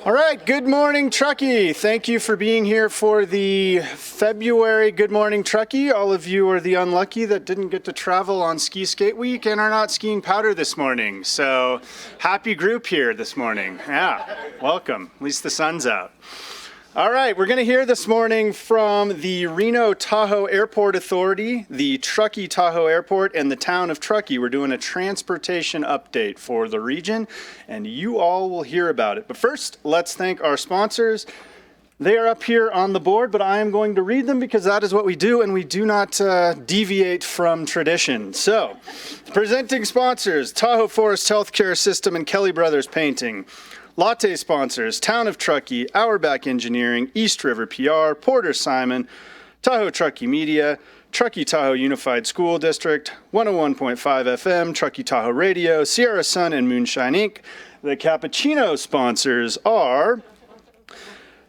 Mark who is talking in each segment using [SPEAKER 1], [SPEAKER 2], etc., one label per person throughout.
[SPEAKER 1] All right, good morning, Truckee. Thank you for being here for the February Good Morning Truckee. All of you are the unlucky that didn't get to travel on Ski Skate Week and are not skiing powder this morning. So happy group here this morning. Yeah, welcome. At least the sun's out. All right, we're going to hear this morning from the Reno Tahoe Airport Authority, the Truckee Tahoe Airport, and the town of Truckee. We're doing a transportation update for the region, and you all will hear about it. But first, let's thank our sponsors. They are up here on the board, but I am going to read them because that is what we do, and we do not deviate from tradition. So, presenting sponsors, Tahoe Forest Healthcare System and Kelly Brothers Painting. Latte sponsors, Town of Truckee, Auerbach Engineering, East River PR, Porter Simon, Tahoe Truckee Media, Truckee Tahoe Unified School District, 101.5 FM, Truckee Tahoe Radio, Sierra Sun, and Moonshine Inc. The cappuccino sponsors are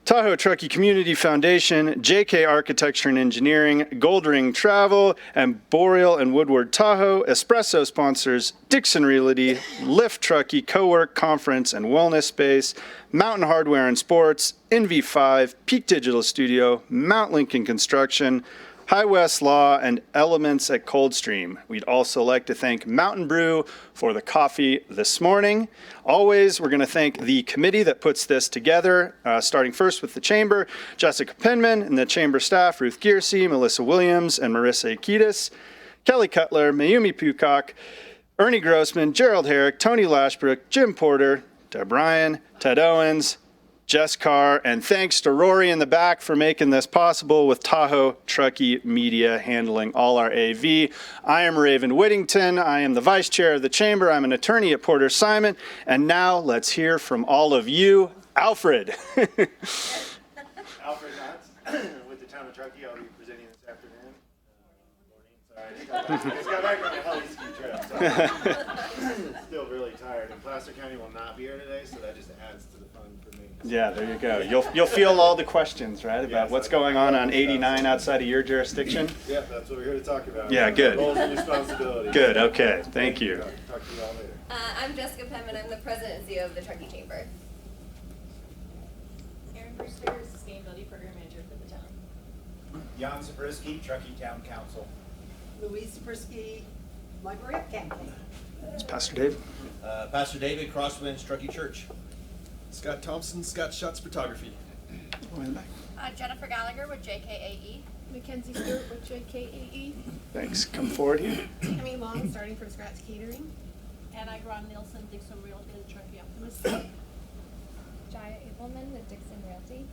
[SPEAKER 1] Tahoe Truckee Community Foundation, JK Architecture and Engineering, Goldring Travel, and Boreal and Woodward Tahoe. Espresso sponsors Dixon Realty, Lyft Truckee, Co-work Conference and Wellness Space, Mountain Hardware and Sports, NV5, Peak Digital Studio, Mount Lincoln Construction, High West Law, and Elements at Coldstream. We'd also like to thank Mountain Brew for the coffee this morning. Always, we're going to thank the committee that puts this together, starting first with the Chamber, Jessica Penman, and the Chamber staff, Ruth Gearsey, Melissa Williams, and Marissa Akitas, Kelly Cutler, Mayumi Pucock, Ernie Grossman, Gerald Herrick, Tony Lashbrook, Jim Porter, Deb Ryan, Ted Owens, Jess Carr, and thanks to Rory in the back for making this possible with Tahoe Truckee Media handling all our AV. I am Raven Whittington. I am the Vice Chair of the Chamber. I'm an attorney at Porter Simon. And now let's hear from all of you. Alfred.
[SPEAKER 2] Alfred Knotts with the Town of Truckee. I'll be presenting this afternoon. Morning, sorry. I just got back from a heli ski trip, so still really tired. And Placer County will not be here today, so that just adds to the fun for me.
[SPEAKER 1] Yeah, there you go. You'll feel all the questions, right, about what's going on 89 outside of your jurisdiction?
[SPEAKER 2] Yeah, that's what we're here to talk about.
[SPEAKER 1] Yeah, good.
[SPEAKER 2] Roles and responsibilities.
[SPEAKER 1] Good, okay. Thank you.
[SPEAKER 2] Talk to you all later.
[SPEAKER 3] I'm Jessica Penman. I'm the president and CEO of the Truckee Chamber.
[SPEAKER 4] Erin Brewster, Sustainability Program Manager for the town.
[SPEAKER 5] Jan Zabriskie, Truckee Town Council.
[SPEAKER 6] Louise Prisky, Library Campaign.
[SPEAKER 1] It's Pastor Dave.
[SPEAKER 5] Pastor David, Crosswinds, Truckee Church.
[SPEAKER 7] Scott Thompson, Scott Shots Photography.
[SPEAKER 4] Jennifer Gallagher with JKAE. Mackenzie Stewart with JKAE.
[SPEAKER 1] Thanks. Come forward here.
[SPEAKER 4] Tammy Long, starting from scratch catering. Anna Gron Nielsen, Dixon Realty, the Truckee Optimist.
[SPEAKER 8] Jaya Abelman with Dixon Realty.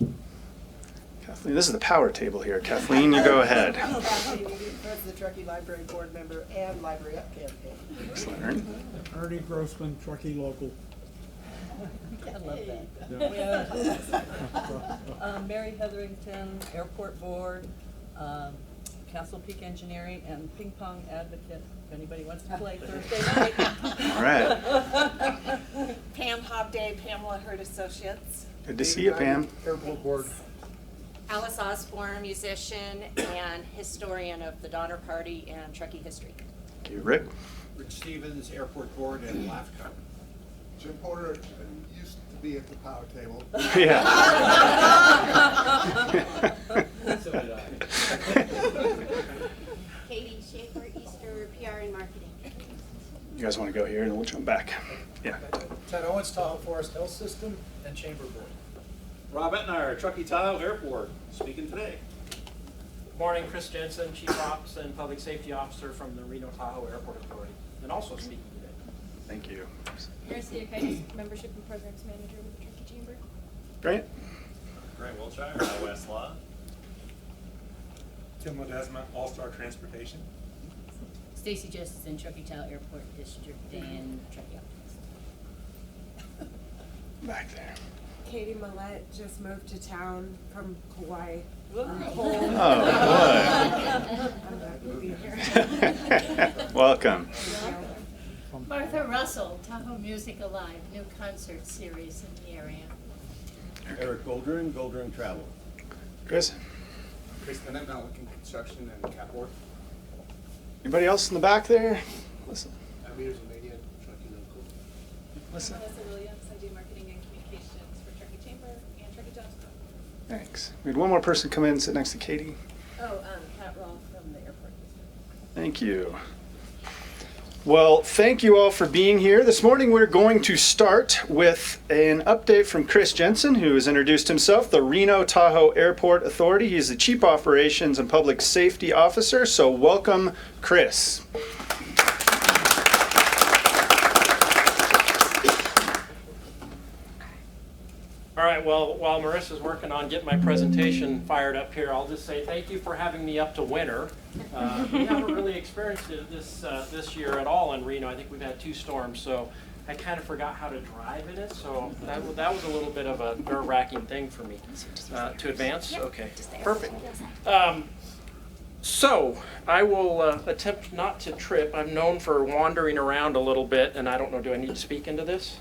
[SPEAKER 1] Kathleen, this is the power table here. Kathleen, you go ahead.
[SPEAKER 6] Kathleen President, the Truckee Library Board Member and Library Up Campaign.
[SPEAKER 1] Excellent.
[SPEAKER 9] Ernie Grossman, Truckee Local.
[SPEAKER 6] I love that.
[SPEAKER 10] Mary Hetherington, Airport Board, Castle Peak Engineering, and Ping Pong Advocate, if anybody wants to play Thursday night.
[SPEAKER 1] All right.
[SPEAKER 11] Pam Hobday, Pamela Hurd Associates.
[SPEAKER 1] Good to see you, Pam.
[SPEAKER 9] Airport Board.
[SPEAKER 11] Alice Osborne, musician and historian of the Donner Party and Truckee history.
[SPEAKER 1] Thank you, Rick.
[SPEAKER 5] Rich Stevens, Airport Board, and LAFCO.
[SPEAKER 7] Jim Porter used to be at the power table.
[SPEAKER 1] Yeah.
[SPEAKER 5] So did I.
[SPEAKER 11] Katie Schaefer, Easter PR and Marketing.
[SPEAKER 1] You guys want to go here and we'll jump back. Yeah.
[SPEAKER 5] Ted Owens, Tahoe Forest Health System, and Chamber Board.
[SPEAKER 12] Rob Etnyre, Truckee Tahoe Airport, speaking today.
[SPEAKER 13] Good morning, Chris Jensen, Chief Ops and Public Safety Officer from the Reno Tahoe Airport Authority, and also speaking today.
[SPEAKER 1] Thank you.
[SPEAKER 4] Marcia Kites, Membership and Programs Manager with the Truckee Chamber.
[SPEAKER 1] Great.
[SPEAKER 12] Grant Wiltshire, High West Law.
[SPEAKER 2] Tim Ledesma, All-Star Transportation.
[SPEAKER 14] Stacy Justice, Truckee Tahoe Airport District, and Truckee Optimist.
[SPEAKER 1] Back there.
[SPEAKER 11] Katie Millette just moved to town from Hawaii.
[SPEAKER 1] Oh, boy. Welcome.
[SPEAKER 8] Martha Russell, Tahoe Music Alive, new concert series in the area.
[SPEAKER 5] Eric Goldring, Goldring Travel.
[SPEAKER 1] Chris?
[SPEAKER 7] Chris Bennett, Mount Lincoln Construction and Capwork.
[SPEAKER 1] Anybody else in the back there? Listen.
[SPEAKER 7] Leaders of Media, Truckee Local.
[SPEAKER 1] Listen.
[SPEAKER 4] Melissa Williams, I do marketing and communications for Truckee Chamber and Truckee Jobs Club.
[SPEAKER 1] Thanks. We had one more person come in and sit next to Katie.
[SPEAKER 4] Pat Roll from the airport district.
[SPEAKER 1] Thank you. Well, thank you all for being here. This morning we're going to start with an update from Chris Jensen, who has introduced himself, the Reno Tahoe Airport Authority. He's the Chief Operations and Public Safety Officer, so welcome, Chris.
[SPEAKER 13] All right, well, while Marissa's working on getting my presentation fired up here, I'll just say thank you for having me up to winter. We haven't really experienced it this year at all in Reno. I think we've had 2 storms, so I kind of forgot how to drive in it, so that was a little bit of a nerve-wracking thing for me. To advance? Okay, perfect. So I will attempt not to trip. I'm known for wandering around a little bit, and I don't know, do I need to speak into this?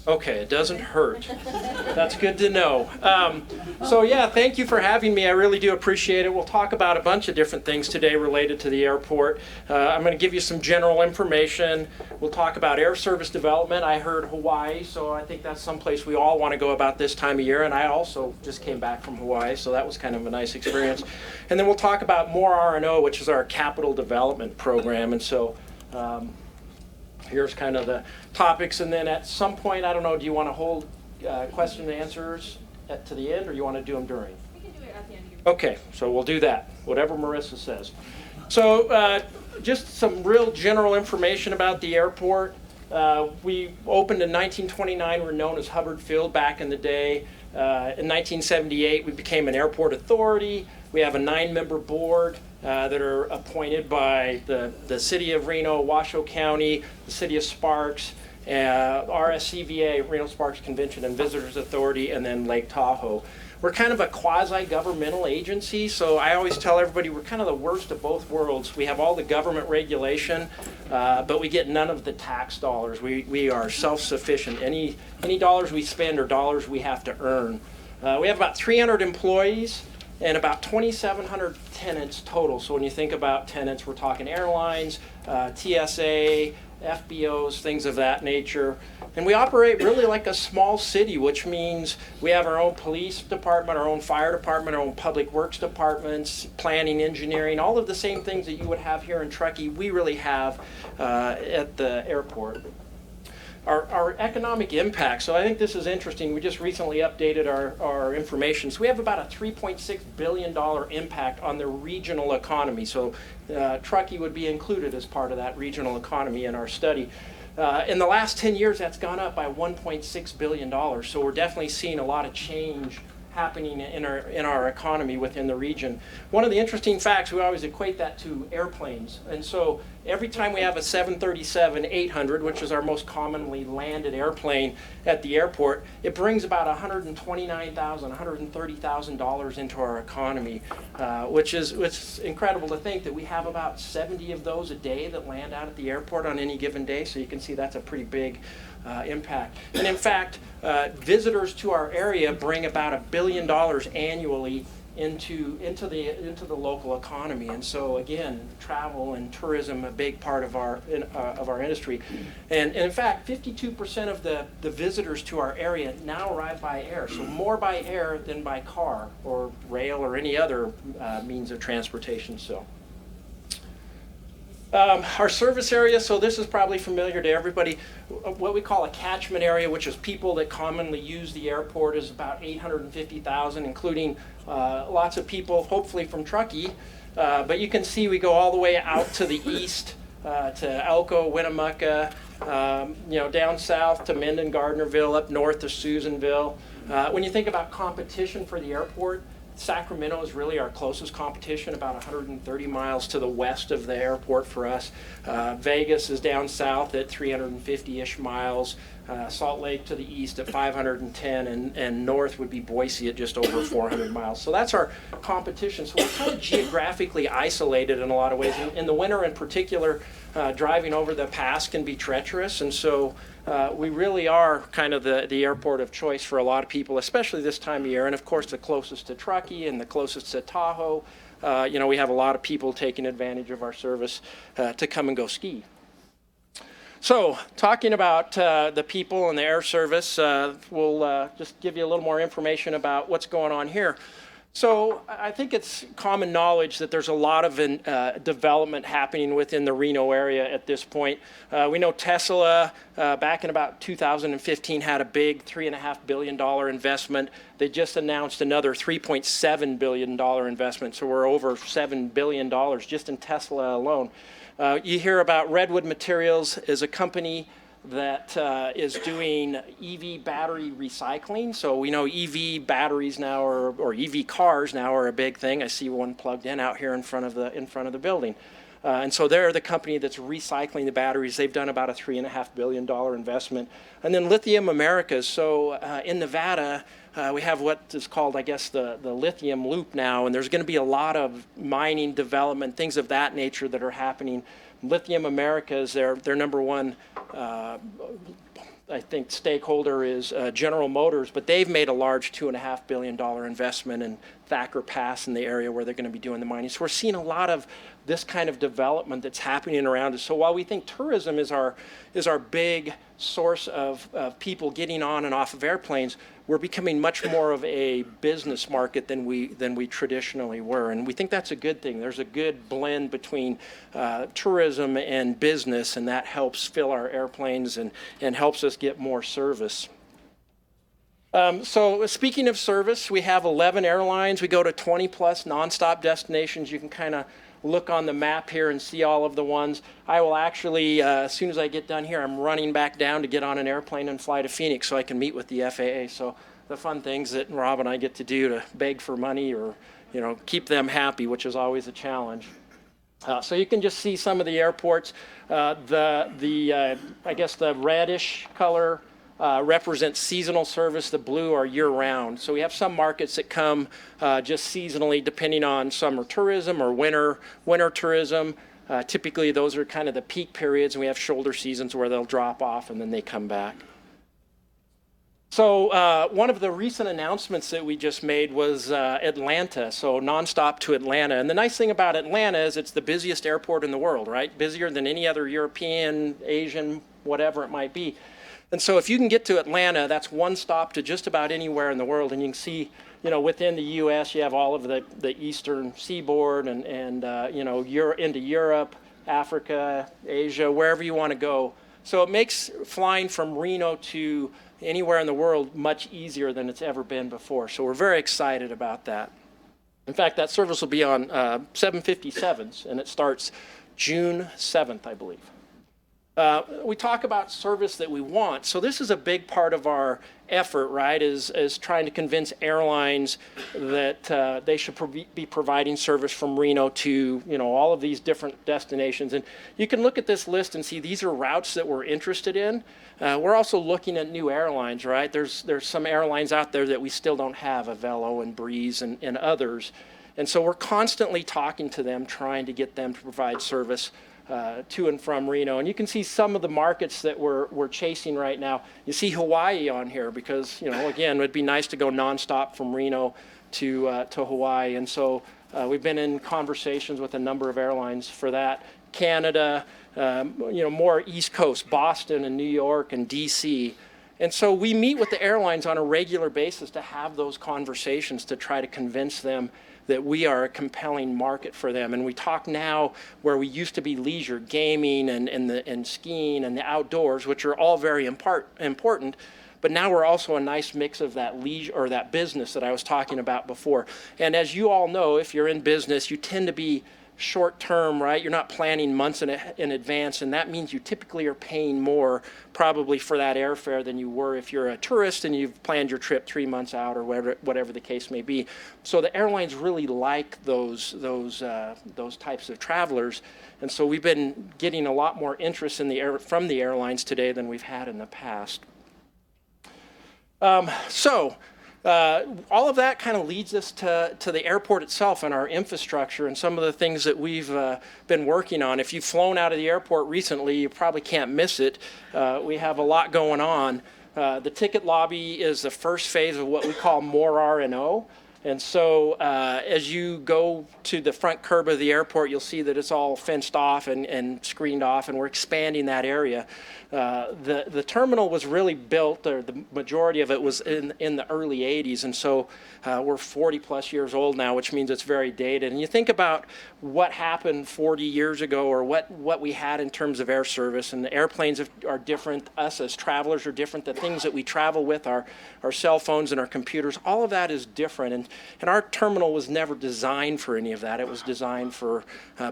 [SPEAKER 13] Okay, it doesn't hurt. That's good to know. So yeah, thank you for having me. I really do appreciate it. We'll talk about a bunch of different things today related to the airport. I'm going to give you some general information. We'll talk about air service development. I heard Hawaii, so I think that's someplace we all want to go about this time of year. And I also just came back from Hawaii, so that was kind of a nice experience. And then we'll talk about more R&O, which is our capital development program. And so here's kind of the topics, and then at some point, I don't know, do you want to hold question and answers to the end, or you want to do them during?
[SPEAKER 4] We can do it at the end.
[SPEAKER 13] Okay, so we'll do that, whatever Marissa says. So just some real general information about the airport. We opened in 1929. We're known as Hubbard Field back in the day. In 1978, we became an airport authority. We have a 9-member board that are appointed by the City of Reno, Washoe County, the City of Sparks, RSCVA, Reno Sparks Convention and Visitors Authority, and then Lake Tahoe. We're kind of a quasi-governmental agency, so I always tell everybody we're kind of the worst of both worlds. We have all the government regulation, but we get none of the tax dollars. We are self-sufficient. Any dollars we spend are dollars we have to earn. We have about 300 employees and about 2,700 tenants total. So when you think about tenants, we're talking airlines, TSA, FBOs, things of that nature. And we operate really like a small city, which means we have our own police department, our own fire department, our own public works departments, planning, engineering, all of the same things that you would have here in Truckee, we really have at the airport. Our economic impact, so I think this is interesting. We just recently updated our information. So we have about a $3.6 billion impact on the regional economy. So Truckee would be included as part of that regional economy in our study. In the last 10 years, that's gone up by $1.6 billion. So we're definitely seeing a lot of change happening in our economy within the region. One of the interesting facts, we always equate that to airplanes. And so every time we have a 737-800, which is our most commonly landed airplane at the airport, it brings about $129,000, $130,000 into our economy, which is incredible to think that we have about 70 of those a day that land out at the airport on any given day. So you can see that's a pretty big impact. And in fact, visitors to our area bring about $1 billion annually into the local economy. And so again, travel and tourism, a big part of our industry. And in fact, 52% of the visitors to our area now arrive by air. So more by air than by car or rail or any other means of transportation. So our service area, so this is probably familiar to everybody. What we call a catchment area, which is people that commonly use the airport, is about 850,000, including lots of people, hopefully from Truckee. But you can see we go all the way out to the east, to Elko, Winnemucca, down south to Minden, Gardnerville, up north to Susanville. When you think about competition for the airport, Sacramento is really our closest competition, about 130 miles to the west of the airport for us. Vegas is down south at 350-ish miles. Salt Lake to the east at 510, and north would be Boise at just over 400 miles. So that's our competition. So we're kind of geographically isolated in a lot of ways. In the winter in particular, driving over the pass can be treacherous, and so we really are kind of the airport of choice for a lot of people, especially this time of year. And of course, the closest to Truckee and the closest to Tahoe. We have a lot of people taking advantage of our service to come and go ski. So, talking about the people and the air service, we'll just give you a little more information about what's going on here. So, I think it's common knowledge that there's a lot of development happening within the Reno area at this point. We know Tesla, back in about 2015, had a big $3.5 billion investment. They just announced another $3.7 billion investment, so we're over $7 billion just in Tesla alone. You hear about Redwood Materials as a company that is doing EV battery recycling. So we know EV batteries now or EV cars now are a big thing. I see one plugged in out here in front of the building. And so they're the company that's recycling the batteries. They've done about a $3.5 billion investment. And then Lithium Americas. So in Nevada, we have what is called, I guess, the lithium loop now, and there's going to be a lot of mining development, things of that nature that are happening. Lithium Americas, their number one, I think, stakeholder is General Motors, but they've made a large $2.5 billion investment in Thacker Pass in the area where they're going to be doing the mining. So we're seeing a lot of this kind of development that's happening around us. So while we think tourism is our big source of people getting on and off of airplanes, we're becoming much more of a business market than we traditionally were, and we think that's a good thing. There's a good blend between tourism and business, and that helps fill our airplanes and helps us get more service. So speaking of service, we have 11 airlines. We go to 20 plus nonstop destinations. You can kind of look on the map here and see all of the ones. I will actually, as soon as I get done here, I'm running back down to get on an airplane and fly to Phoenix so I can meet with the FAA. So the fun things that Rob and I get to do to beg for money or, keep them happy, which is always a challenge. So you can just see some of the airports. I guess the reddish color represents seasonal service. The blue are year-round. So we have some markets that come just seasonally, depending on summer tourism or winter tourism. Typically, those are kind of the peak periods, and we have shoulder seasons where they'll drop off and then they come back. So one of the recent announcements that we just made was Atlanta, so nonstop to Atlanta. And the nice thing about Atlanta is it's the busiest airport in the world, right? Busier than any other European, Asian, whatever it might be. And so if you can get to Atlanta, that's one stop to just about anywhere in the world. And you can see, within the U.S., you have all of the eastern seaboard and into Europe, Africa, Asia, wherever you want to go. So it makes flying from Reno to anywhere in the world much easier than it's ever been before. So we're very excited about that. In fact, that service will be on 757s, and it starts June 7th, I believe. We talk about service that we want. So this is a big part of our effort, right, is trying to convince airlines that they should be providing service from Reno to, all of these different destinations. And you can look at this list and see these are routes that we're interested in. We're also looking at new airlines, right? There's some airlines out there that we still don't have, Avelo and Breeze and others. And so we're constantly talking to them, trying to get them to provide service to and from Reno. And you can see some of the markets that we're chasing right now. You see Hawaii on here because, again, it'd be nice to go nonstop from Reno to Hawaii. And so we've been in conversations with a number of airlines for that. Canada, more East Coast, Boston and New York and DC. And so we meet with the airlines on a regular basis to have those conversations to try to convince them that we are a compelling market for them. And we talk now where we used to be leisure, gaming and skiing and the outdoors, which are all very important, but now we're also a nice mix of that leisure or that business that I was talking about before. And as you all know, if you're in business, you tend to be short term, right? You're not planning months in advance, and that means you typically are paying more probably for that airfare than you were if you're a tourist and you've planned your trip 3 months out or whatever the case may be. So the airlines really like those types of travelers, and so we've been getting a lot more interest from the airlines today than we've had in the past. All of that kind of leads us to the airport itself and our infrastructure and some of the things that we've been working on. If you've flown out of the airport recently, you probably can't miss it. We have a lot going on. The ticket lobby is the first phase of what we call more R&O. And so as you go to the front curb of the airport, you'll see that it's all fenced off and screened off, and we're expanding that area. The terminal was really built, or the majority of it was in the early 80s, and so we're 40 plus years old now, which means it's very dated. And you think about what happened 40 years ago, or what we had in terms of air service, and the airplanes are different, us as travelers are different, the things that we travel with, our cell phones and our computers, all of that is different. And our terminal was never designed for any of that. It was designed for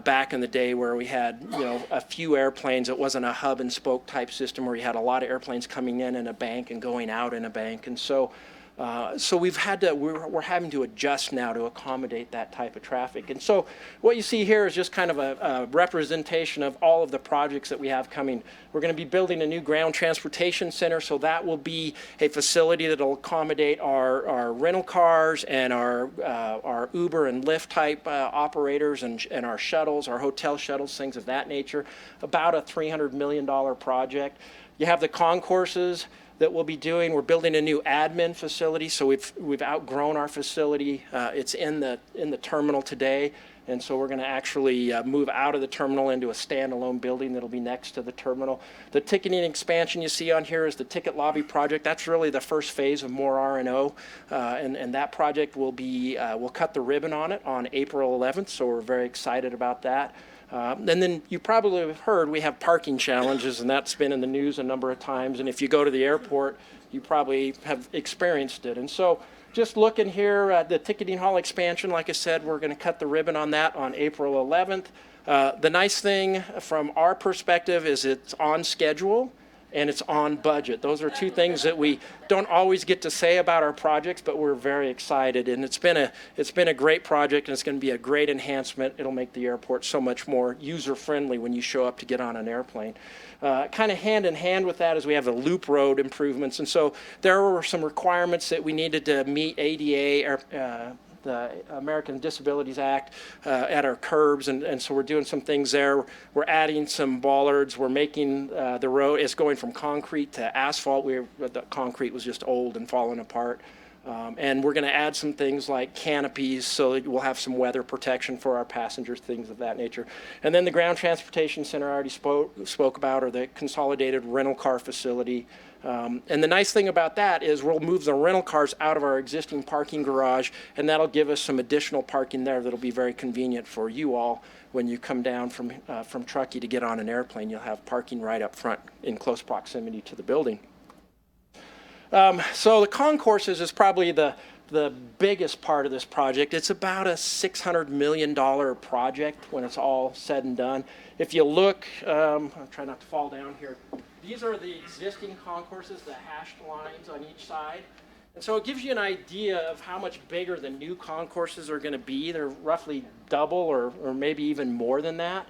[SPEAKER 13] back in the day where we had, a few airplanes. It wasn't a hub and spoke type system where you had a lot of airplanes coming in a bank and going out in a bank. And so we're having to adjust now to accommodate that type of traffic. And so what you see here is just kind of a representation of all of the projects that we have coming. We're going to be building a new ground transportation center, so that will be a facility that will accommodate our rental cars and our Uber and Lyft type operators and our shuttles, our hotel shuttles, things of that nature. About a $300 million project. You have the concourses that we'll be doing. We're building a new admin facility, so we've outgrown our facility. It's in the terminal today, and so we're going to actually move out of the terminal into a standalone building that'll be next to the terminal. The ticketing expansion you see on here is the ticket lobby project. That's really the first phase of more R&O, and that project will be we'll cut the ribbon on it on April 11th, so we're very excited about that. And then you probably have heard we have parking challenges, and that's been in the news a number of times. And if you go to the airport, you probably have experienced it. And so just looking here at the ticketing hall expansion, like I said, we're going to cut the ribbon on that on April 11th. The nice thing from our perspective is it's on schedule and it's on budget. Those are two things that we don't always get to say about our projects, but we're very excited. And it's been a great project, and it's going to be a great enhancement. It'll make the airport so much more user-friendly when you show up to get on an airplane. Kind of hand in hand with that is we have the loop road improvements. And so there were some requirements that we needed to meet ADA, the American Disabilities Act, at our curbs, and so we're doing some things there. We're adding some bollards. We're making the road, it's going from concrete to asphalt. The concrete was just old and falling apart. And we're going to add some things like canopies so that we'll have some weather protection for our passengers, things of that nature. And then the ground transportation center I already spoke about, or the consolidated rental car facility. And the nice thing about that is we'll move the rental cars out of our existing parking garage, and that'll give us some additional parking there that'll be very convenient for you all when you come down from Truckee to get on an airplane. You'll have parking right up front in close proximity to the building. So the concourses is probably the biggest part of this project. It's about a $600 million project when it's all said and done. If you look, I'll try not to fall down here. These are the existing concourses, the hashed lines on each side. And so it gives you an idea of how much bigger the new concourses are going to be. They're roughly double or maybe even more than that.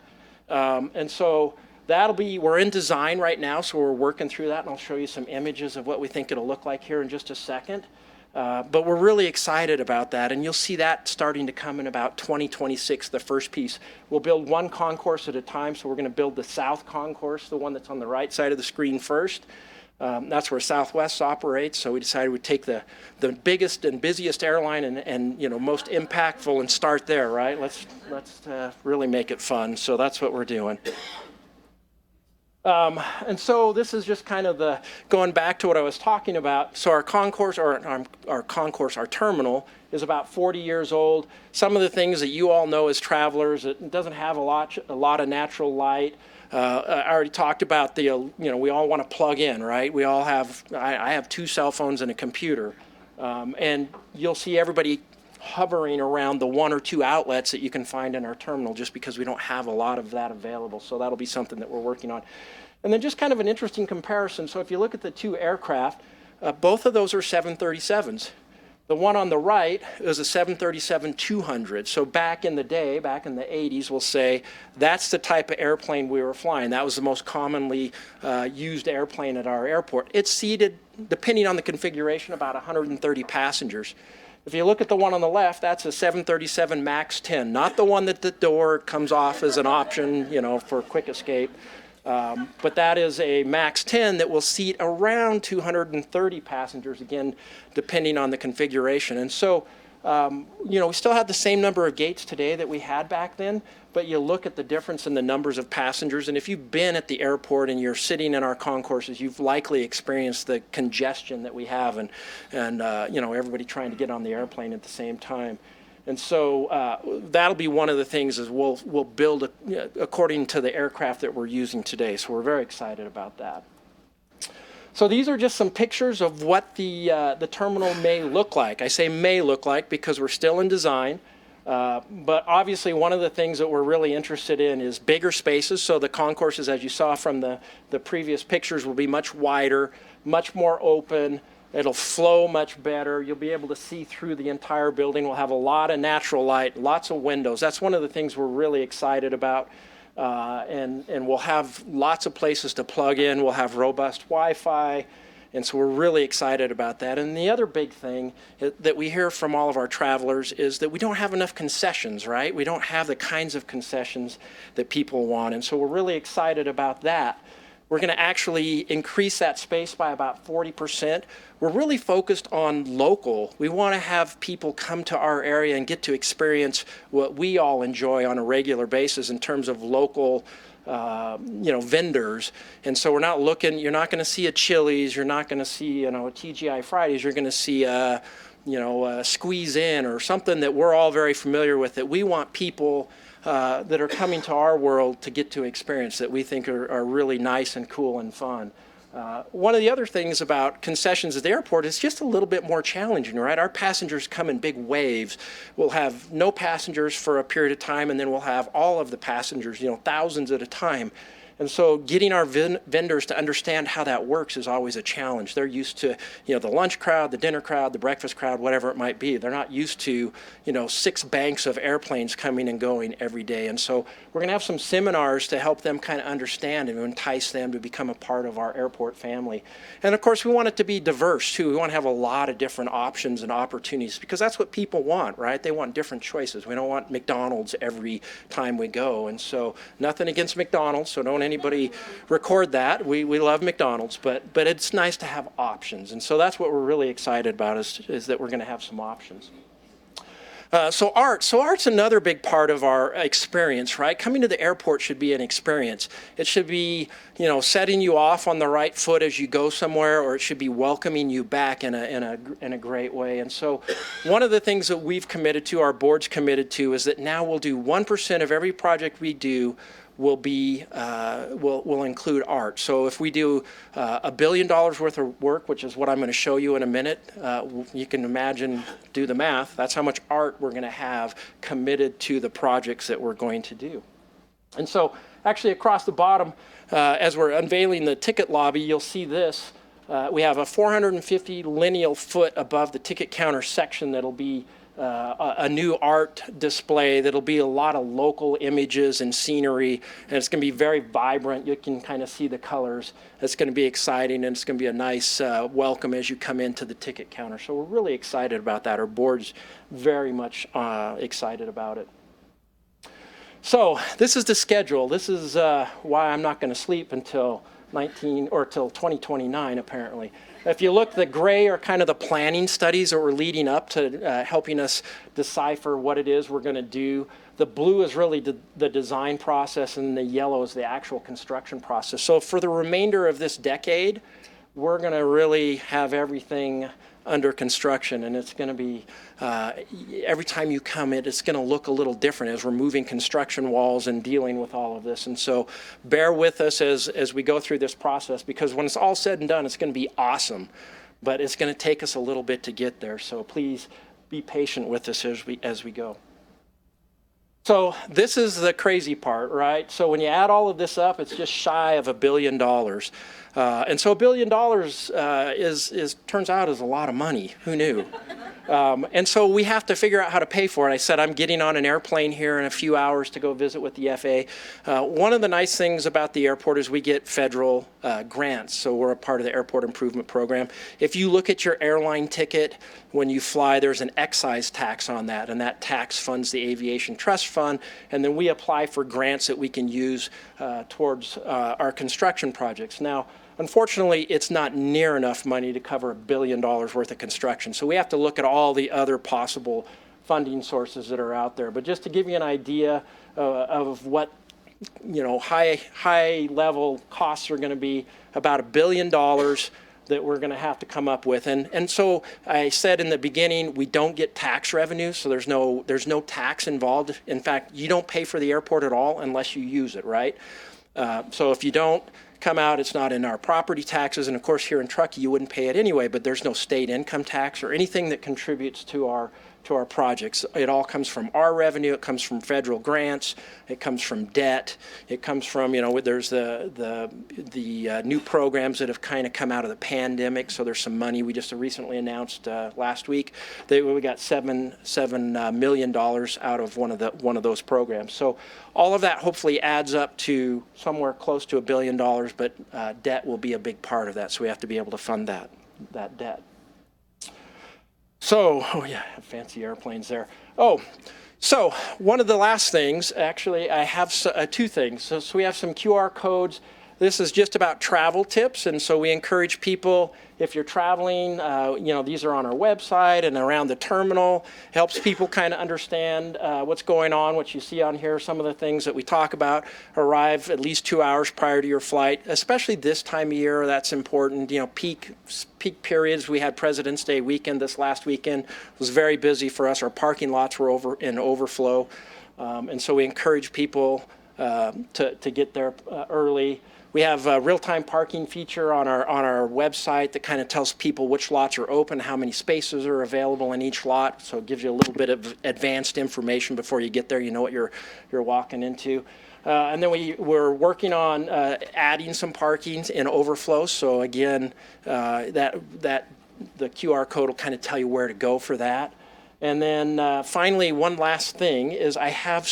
[SPEAKER 13] And so we're in design right now, so we're working through that, and I'll show you some images of what we think it'll look like here in just a second. But we're really excited about that, and you'll see that starting to come in about 2026, the first piece. We'll build one concourse at a time, so we're going to build the south concourse, the one that's on the right side of the screen first. That's where Southwest operates, so we decided we'd take the biggest and busiest airline and most impactful and start there, right? Let's really make it fun, so that's what we're doing. And so this is just kind of going back to what I was talking about. So our concourse, our terminal is about 40 years old. Some of the things that you all know as travelers, it doesn't have a lot of natural light. I already talked about we all want to plug in, right? We all have, I have 2 cell phones and a computer. And you'll see everybody hovering around the 1 or 2 outlets that you can find in our terminal, just because we don't have a lot of that available. So that'll be something that we're working on. And then just kind of an interesting comparison. So if you look at the 2 aircraft, both of those are 737s. The one on the right is a 737-200. So back in the day, back in the 80s, we'll say, that's the type of airplane we were flying. That was the most commonly used airplane at our airport. It's seated, depending on the configuration, about 130 passengers. If you look at the one on the left, that's a 737 MAX 10, not the one that the door comes off as an option, for quick escape. But that is a MAX 10 that will seat around 230 passengers, again, depending on the configuration. And so we still have the same number of gates today that we had back then, but you look at the difference in the numbers of passengers, and if you've been at the airport and you're sitting in our concourses, you've likely experienced the congestion that we have, and everybody trying to get on the airplane at the same time. And so that'll be one of the things is we'll build according to the aircraft that we're using today. So we're very excited about that. So these are just some pictures of what the terminal may look like. I say may look like because we're still in design. But obviously one of the things that we're really interested in is bigger spaces. So the concourses, as you saw from the previous pictures, will be much wider, much more open. It'll flow much better. You'll be able to see through the entire building. We'll have a lot of natural light, lots of windows. That's one of the things we're really excited about. And we'll have lots of places to plug in. We'll have robust Wi-Fi. And so we're really excited about that. And the other big thing that we hear from all of our travelers is that we don't have enough concessions, right? We don't have the kinds of concessions that people want. And so we're really excited about that. We're going to actually increase that space by about 40%. We're really focused on local. We want to have people come to our area and get to experience what we all enjoy on a regular basis in terms of local vendors. And so we're not looking, you're not going to see a Chili's, you're not going to see, a TGI Fridays, you're going to see a Squeeze In or something that we're all very familiar with, that we want people that are coming to our world to get to experience that we think are really nice and cool and fun. One of the other things about concessions at the airport is just a little bit more challenging, right? Our passengers come in big waves. We'll have no passengers for a period of time, and then we'll have all of the passengers, thousands at a time. And so getting our vendors to understand how that works is always a challenge. They're used to, the lunch crowd, the dinner crowd, the breakfast crowd, whatever it might be. They're not used to, 6 banks of airplanes coming and going every day. And so we're going to have some seminars to help them kind of understand and entice them to become a part of our airport family. And of course, we want it to be diverse too. We want to have a lot of different options and opportunities because that's what people want, right? They want different choices. We don't want McDonald's every time we go. And so nothing against McDonald's, so don't anybody record that. We love McDonald's, but it's nice to have options. And so that's what we're really excited about is that we're going to have some options. So art's another big part of our experience, right? Coming to the airport should be an experience. It should be, setting you off on the right foot as you go somewhere, or it should be welcoming you back in a great way. And so one of the things that we've committed to, our board's committed to, is that now we'll do 1% of every project we do will include art. So if we do $1 billion worth of work, which is what I'm going to show you in a minute, you can imagine, do the math, that's how much art we're going to have committed to the projects that we're going to do. And so actually across the bottom, as we're unveiling the ticket lobby, you'll see this. We have a 450 lineal foot above the ticket counter section that'll be a new art display that'll be a lot of local images and scenery, and it's going to be very vibrant. You can kind of see the colors. It's going to be exciting, and it's going to be a nice welcome as you come into the ticket counter. So we're really excited about that. Our board's very much excited about it. So this is the schedule. This is why I'm not going to sleep until till 2029 apparently. If you look, the gray are kind of the planning studies that were leading up to helping us decipher what it is we're going to do. The blue is really the design process, and the yellow is the actual construction process. So for the remainder of this decade, we're going to really have everything under construction, and it's going to be, every time you come in, it's going to look a little different as we're moving construction walls and dealing with all of this. And so bear with us as we go through this process, because when it's all said and done, it's going to be awesome, but it's going to take us a little bit to get there. So please be patient with us as we go. So this is the crazy part, right? So when you add all of this up, it's just shy of $1 billion. And so $1 billion turns out is a lot of money. Who knew? And so we have to figure out how to pay for it. I said I'm getting on an airplane here in a few hours to go visit with the FAA. One of the nice things about the airport is we get federal grants. So we're a part of the Airport Improvement Program. If you look at your airline ticket, when you fly, there's an excise tax on that, and that tax funds the Aviation Trust Fund, and then we apply for grants that we can use towards our construction projects. Now, unfortunately, it's not near enough money to cover $1 billion worth of construction. So we have to look at all the other possible funding sources that are out there. But just to give you an idea of what high level costs are going to be, about $1 billion that we're going to have to come up with. And so I said in the beginning, we don't get tax revenue, so there's no tax involved. In fact, you don't pay for the airport at all unless you use it, right? So if you don't come out, it's not in our property taxes, and of course here in Truckee you wouldn't pay it anyway, but there's no state income tax or anything that contributes to our projects. It all comes from our revenue, it comes from federal grants, it comes from debt, it comes from, there's the new programs that have kind of come out of the pandemic, so there's some money. We just recently announced last week that we got $7 million out of one of those programs. So all of that hopefully adds up to somewhere close to $1 billion, but debt will be a big part of that, so we have to be able to fund that debt. So, fancy airplanes there. So one of the last things, actually, I have two things. So we have some QR codes. This is just about travel tips, and so we encourage people, if you're traveling, these are on our website and around the terminal. Helps people kind of understand what's going on, what you see on here. Some of the things that we talk about: arrive at least 2 hours prior to your flight, especially this time of year. That's important. Peak periods. We had President's Day weekend this last weekend. It was very busy for us. Our parking lots were in overflow, and so we encourage people to get there early. We have a real-time parking feature on our website that kind of tells people which lots are open, how many spaces are available in each lot. So it gives you a little bit of advanced information before you get there. You know what you're walking into. And then we're working on adding some parkings in overflow. So again, the QR code will kind of tell you where to go for that. And then finally, one last thing is I have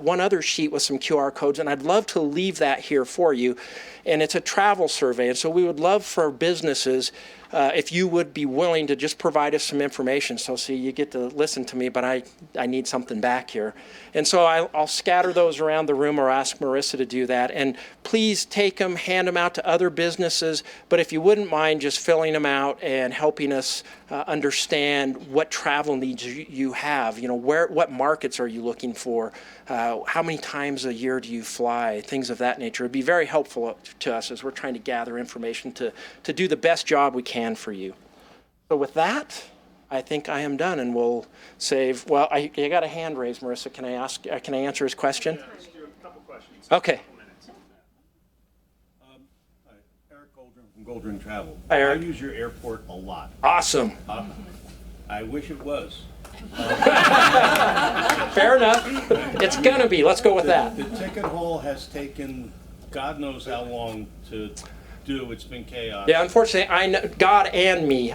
[SPEAKER 13] one other sheet with some QR codes, and I'd love to leave that here for you. And it's a travel survey. And so we would love for businesses if you would be willing to just provide us some information. So see, you get to listen to me, but I need something back here. And so I'll scatter those around the room or ask Marissa to do that. And please take them, hand them out to other businesses. But if you wouldn't mind just filling them out and helping us understand what travel needs you have. What markets are you looking for? How many times a year do you fly? Things of that nature. It'd be very helpful to us as we're trying to gather information to do the best job we can for you. So with that, I think I am done, and we'll save. Well, I got a hand raised, Marissa. Can I answer his question?
[SPEAKER 12] Yeah, just do a couple questions.
[SPEAKER 13] Okay.
[SPEAKER 15] Eric Goldring from Goldring Travel.
[SPEAKER 13] Hi, Eric.
[SPEAKER 15] I use your airport a lot.
[SPEAKER 13] Awesome.
[SPEAKER 15] I wish it was.
[SPEAKER 13] Fair enough. It's gonna be. Let's go with that.
[SPEAKER 15] The ticket hall has taken God knows how long to do. It's been chaos.
[SPEAKER 13] Yeah, unfortunately, I know God and me.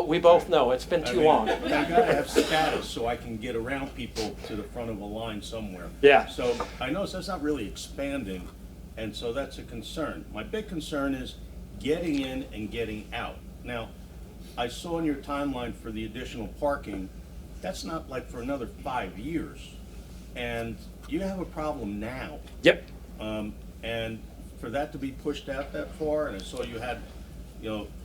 [SPEAKER 13] We both know it's been too long.
[SPEAKER 15] I gotta have status so I can get around people to the front of a line somewhere.
[SPEAKER 13] Yeah.
[SPEAKER 15] So I notice that's not really expanding, and so that's a concern. My big concern is getting in and getting out. Now, I saw in your timeline for the additional parking, that's not like for another 5 years. And you have a problem now.
[SPEAKER 13] Yep.
[SPEAKER 15] And for that to be pushed out that far, and I saw you had,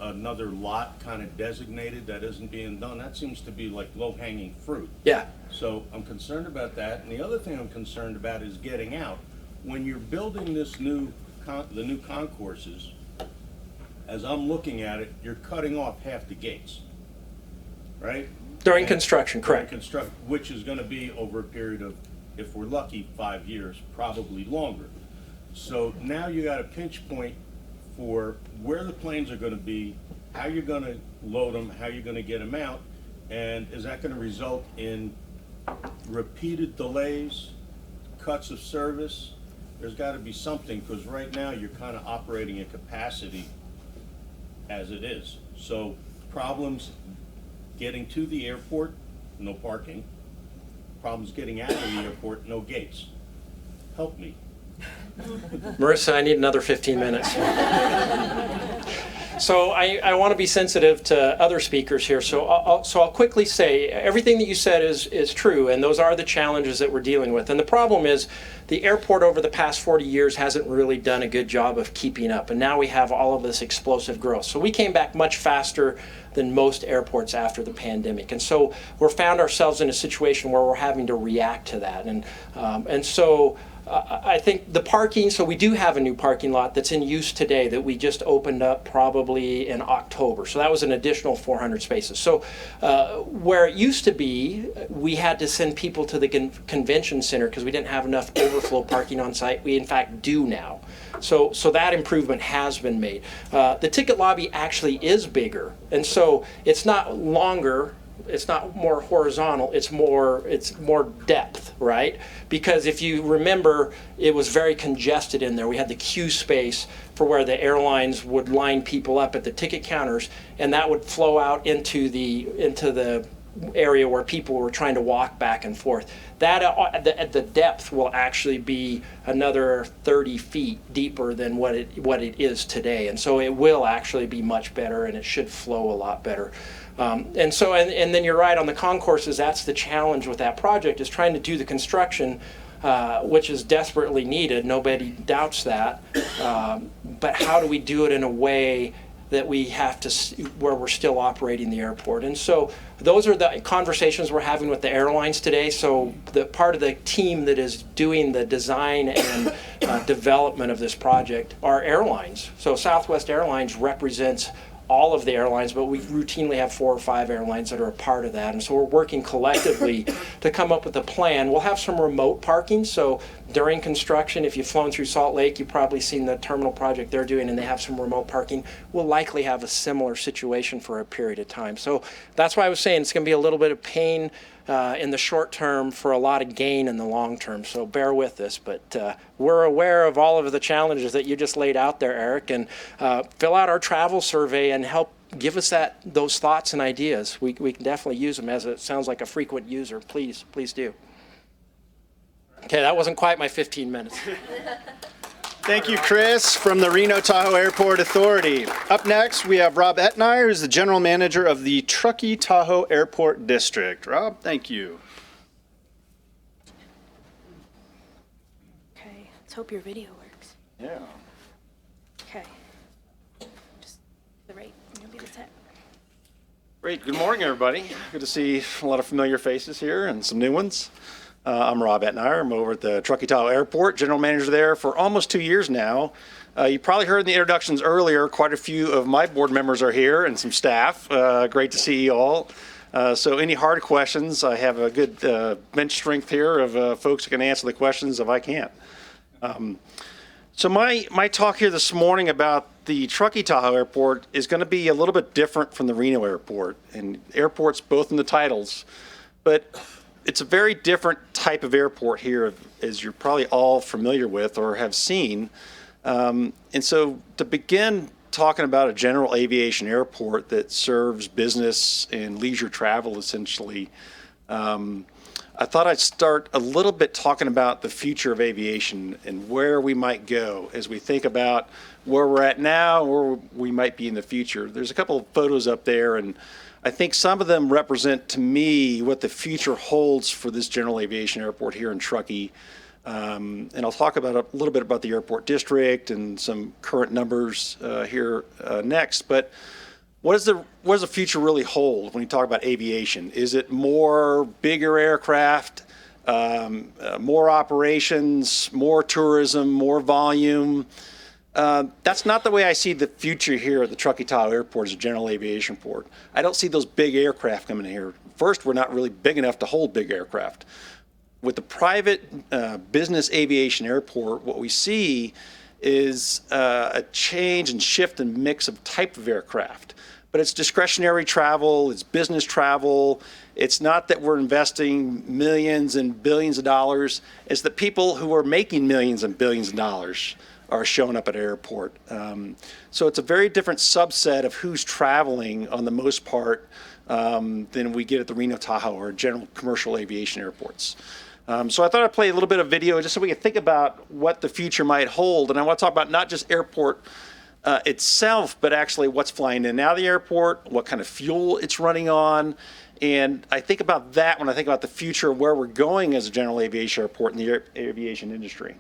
[SPEAKER 15] another lot kind of designated that isn't being done, that seems to be like low-hanging fruit.
[SPEAKER 13] Yeah.
[SPEAKER 15] So I'm concerned about that. And the other thing I'm concerned about is getting out. When you're building this the new concourses, as I'm looking at it, you're cutting off half the gates, right?
[SPEAKER 13] During construction, correct.
[SPEAKER 15] Which is going to be over a period of, if we're lucky, 5 years, probably longer. So now you got a pinch point for where the planes are going to be, how you're going to load them, how you're going to get them out, and is that going to result in repeated delays, cuts of service? There's got to be something, because right now you're kind of operating at capacity as it is. So problems getting to the airport, no parking. Problems getting out of the airport, no gates. Help me.
[SPEAKER 13] Marissa, I need another 15 minutes. So I want to be sensitive to other speakers here. So I'll quickly say everything that you said is true, and those are the challenges that we're dealing with. And the problem is the airport over the past 40 years hasn't really done a good job of keeping up. And now we have all of this explosive growth. So we came back much faster than most airports after the pandemic. And so we're found ourselves in a situation where we're having to react to that. And so I think the parking, so we do have a new parking lot that's in use today that we just opened up probably in October. So that was an additional 400 spaces. So where it used to be, we had to send people to the convention center because we didn't have enough overflow parking on site. We in fact do now. So that improvement has been made. The ticket lobby actually is bigger, and so it's not longer. It's not more horizontal, it's more depth, right? Because if you remember, it was very congested in there. We had the queue space for where the airlines would line people up at the ticket counters, and that would flow out into the area where people were trying to walk back and forth. That at the depth will actually be another 30 feet deeper than what it is today, and so it will actually be much better, and it should flow a lot better. And then you're right on the concourses. That's the challenge with that project, is trying to do the construction, which is desperately needed. Nobody doubts that. But how do we do it in a way that we have to, where we're still operating the airport? And so those are the conversations we're having with the airlines today. So the part of the team that is doing the design and development of this project are airlines. So Southwest Airlines represents all of the airlines, but we routinely have 4 or 5 airlines that are a part of that. And so we're working collectively to come up with a plan. We'll have some remote parking. So during construction, if you've flown through Salt Lake, you've probably seen the terminal project they're doing, and they have some remote parking. We'll likely have a similar situation for a period of time. So that's why I was saying it's going to be a little bit of pain in the short term for a lot of gain in the long term. So bear with us, but we're aware of all of the challenges that you just laid out there, Eric, and fill out our travel survey and help give us those thoughts and ideas. We can definitely use them, as it sounds like a frequent user. Please do. Okay, that wasn't quite my 15 minutes.
[SPEAKER 1] Thank you, Chris, from the Reno Tahoe Airport Authority. Up next, we have Rob Etnyre, who's the General Manager of the Truckee Tahoe Airport District. Rob, thank you.
[SPEAKER 16] Okay, let's hope your video works.
[SPEAKER 1] Yeah.
[SPEAKER 16] Okay. Just the right, you'll be the set.
[SPEAKER 17] Great. Good morning, everybody. Good to see a lot of familiar faces here and some new ones. I'm Rob Etnyre. I'm over at the Truckee Tahoe Airport, general manager there for almost 2 years now. You probably heard in the introductions earlier, quite a few of my board members are here and some staff. Great to see you all. So any hard questions, I have a good bench strength here of folks who can answer the questions if I can't. So my talk here this morning about the Truckee Tahoe Airport is going to be a little bit different from the Reno Airport. And airports both in the titles, but it's a very different type of airport here, as you're probably all familiar with or have seen. And so to begin talking about a general aviation airport that serves business and leisure travel, essentially, I thought I'd start a little bit talking about the future of aviation and where we might go as we think about where we're at now or where we might be in the future. There's a couple of photos up there, and I think some of them represent to me what the future holds for this general aviation airport here in Truckee. And I'll talk about a little bit about the airport district and some current numbers here next. But what does the future really hold when you talk about aviation? Is it more bigger aircraft, more operations, more tourism, more volume? That's not the way I see the future here at the Truckee Tahoe Airport as a general aviation port. I don't see those big aircraft coming in here. First, we're not really big enough to hold big aircraft. With the private business aviation airport, what we see is a change and shift and mix of type of aircraft. But it's discretionary travel, it's business travel. It's not that we're investing millions and billions of dollars. It's that people who are making millions and billions of dollars are showing up at an airport. So it's a very different subset of who's traveling on the most part than we get at the Reno Tahoe or general commercial aviation airports. So I thought I'd play a little bit of video just so we can think about what the future might hold. And I want to talk about not just airport itself, but actually what's flying in and out of the airport, what kind of fuel it's running on. And I think about that when I think about the future of where we're going as a general aviation airport in the aviation industry.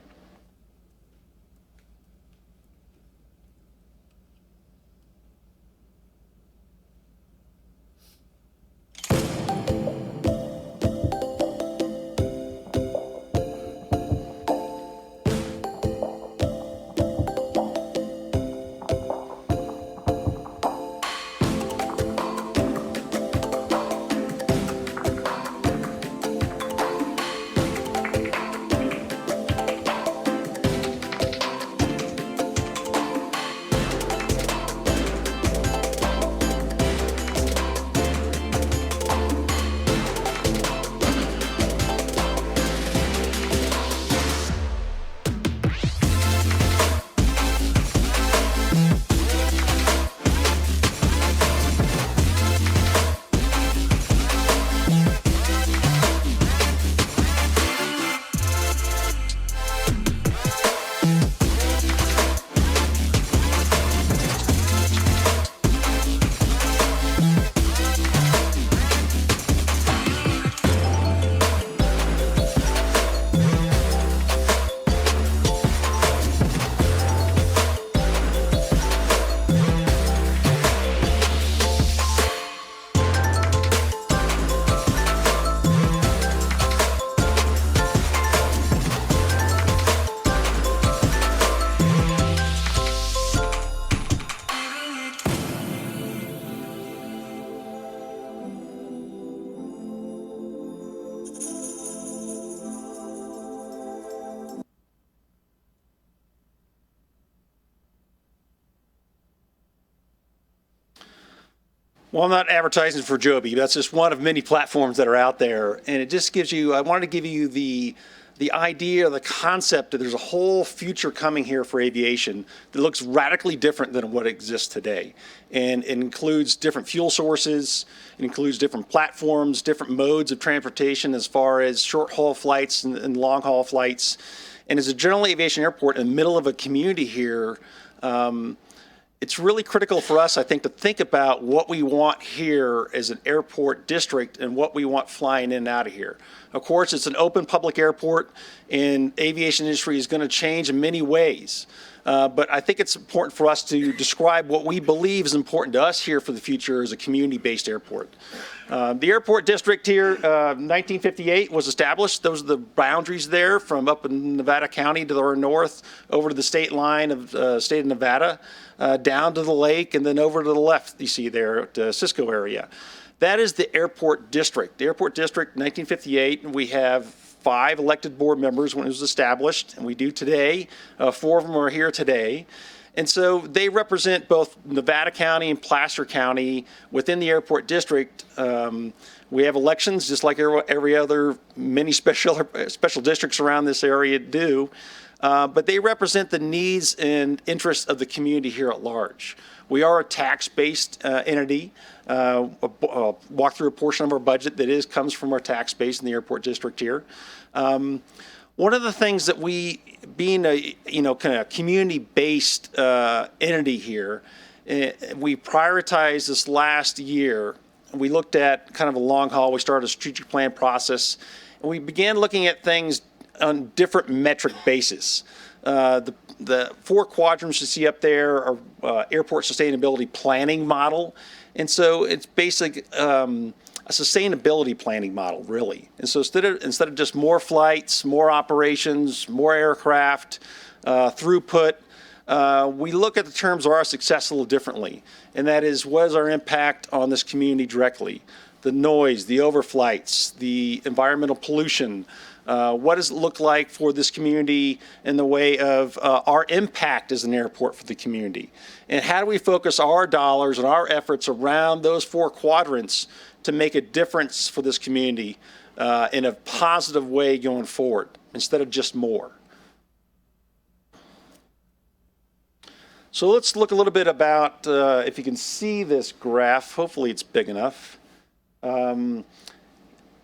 [SPEAKER 17] Well, I'm not advertising for Joby. That's just one of many platforms that are out there. And it just gives you, I wanted to give you the idea, the concept that there's a whole future coming here for aviation that looks radically different than what exists today. And it includes different fuel sources, it includes different platforms, different modes of transportation as far as short haul flights and long haul flights. And as a general aviation airport in the middle of a community here, it's really critical for us, I think, to think about what we want here as an airport district and what we want flying in and out of here. Of course, it's an open public airport, and aviation industry is going to change in many ways. But I think it's important for us to describe what we believe is important to us here for the future as a community-based airport. The airport district here, 1958 was established. Those are the boundaries there from up in Nevada County to the north, over to the state line of state of Nevada, down to the lake, and then over to the left you see there at the Cisco area. That is the airport district. The airport district, 1958, we have 5 elected board members when it was established, and we do today. 4 of them are here today. And so they represent both Nevada County and Placer County within the airport district. We have elections just like every other many special districts around this area do. But they represent the needs and interests of the community here at large. We are a tax-based entity. I'll walk through a portion of our budget that comes from our tax base in the airport district here. One of the things that we, being a kind of community-based entity here, we prioritized this last year. We looked at kind of a long haul. We started a strategic plan process, and we began looking at things on different metric basis. The 4 quadrants you see up there are airport sustainability planning model. And so it's basically a sustainability planning model, really. And so instead of just more flights, more operations, more aircraft, throughput, we look at the terms of our success a little differently. And that is, what is our impact on this community directly? The noise, the overflights, the environmental pollution. What does it look like for this community in the way of our impact as an airport for the community? And how do we focus our dollars and our efforts around those 4 quadrants to make a difference for this community in a positive way going forward, instead of just more? So let's look a little bit about, if you can see this graph, hopefully it's big enough.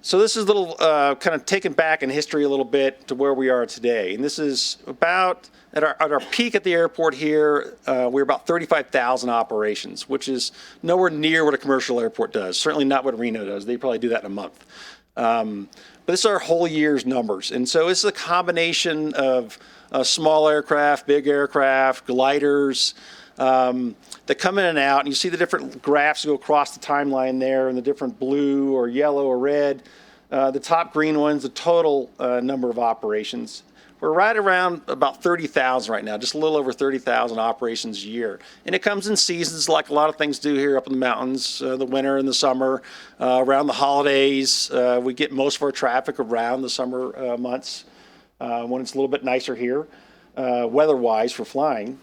[SPEAKER 17] So this is a little kind of taken back in history a little bit to where we are today. And this is about, at our peak at the airport here, we're about 35,000 operations, which is nowhere near what a commercial airport does. Certainly not what Reno does. They probably do that in a month. But this is our whole year's numbers. And so this is a combination of small aircraft, big aircraft, gliders, that come in and out, and you see the different graphs go across the timeline there, and the different blue or yellow or red. The top green one's the total number of operations. We're right around about 30,000 right now, just a little over 30,000 operations a year. And it comes in seasons like a lot of things do here up in the mountains, the winter and the summer, around the holidays. We get most of our traffic around the summer months when it's a little bit nicer here, weather-wise for flying.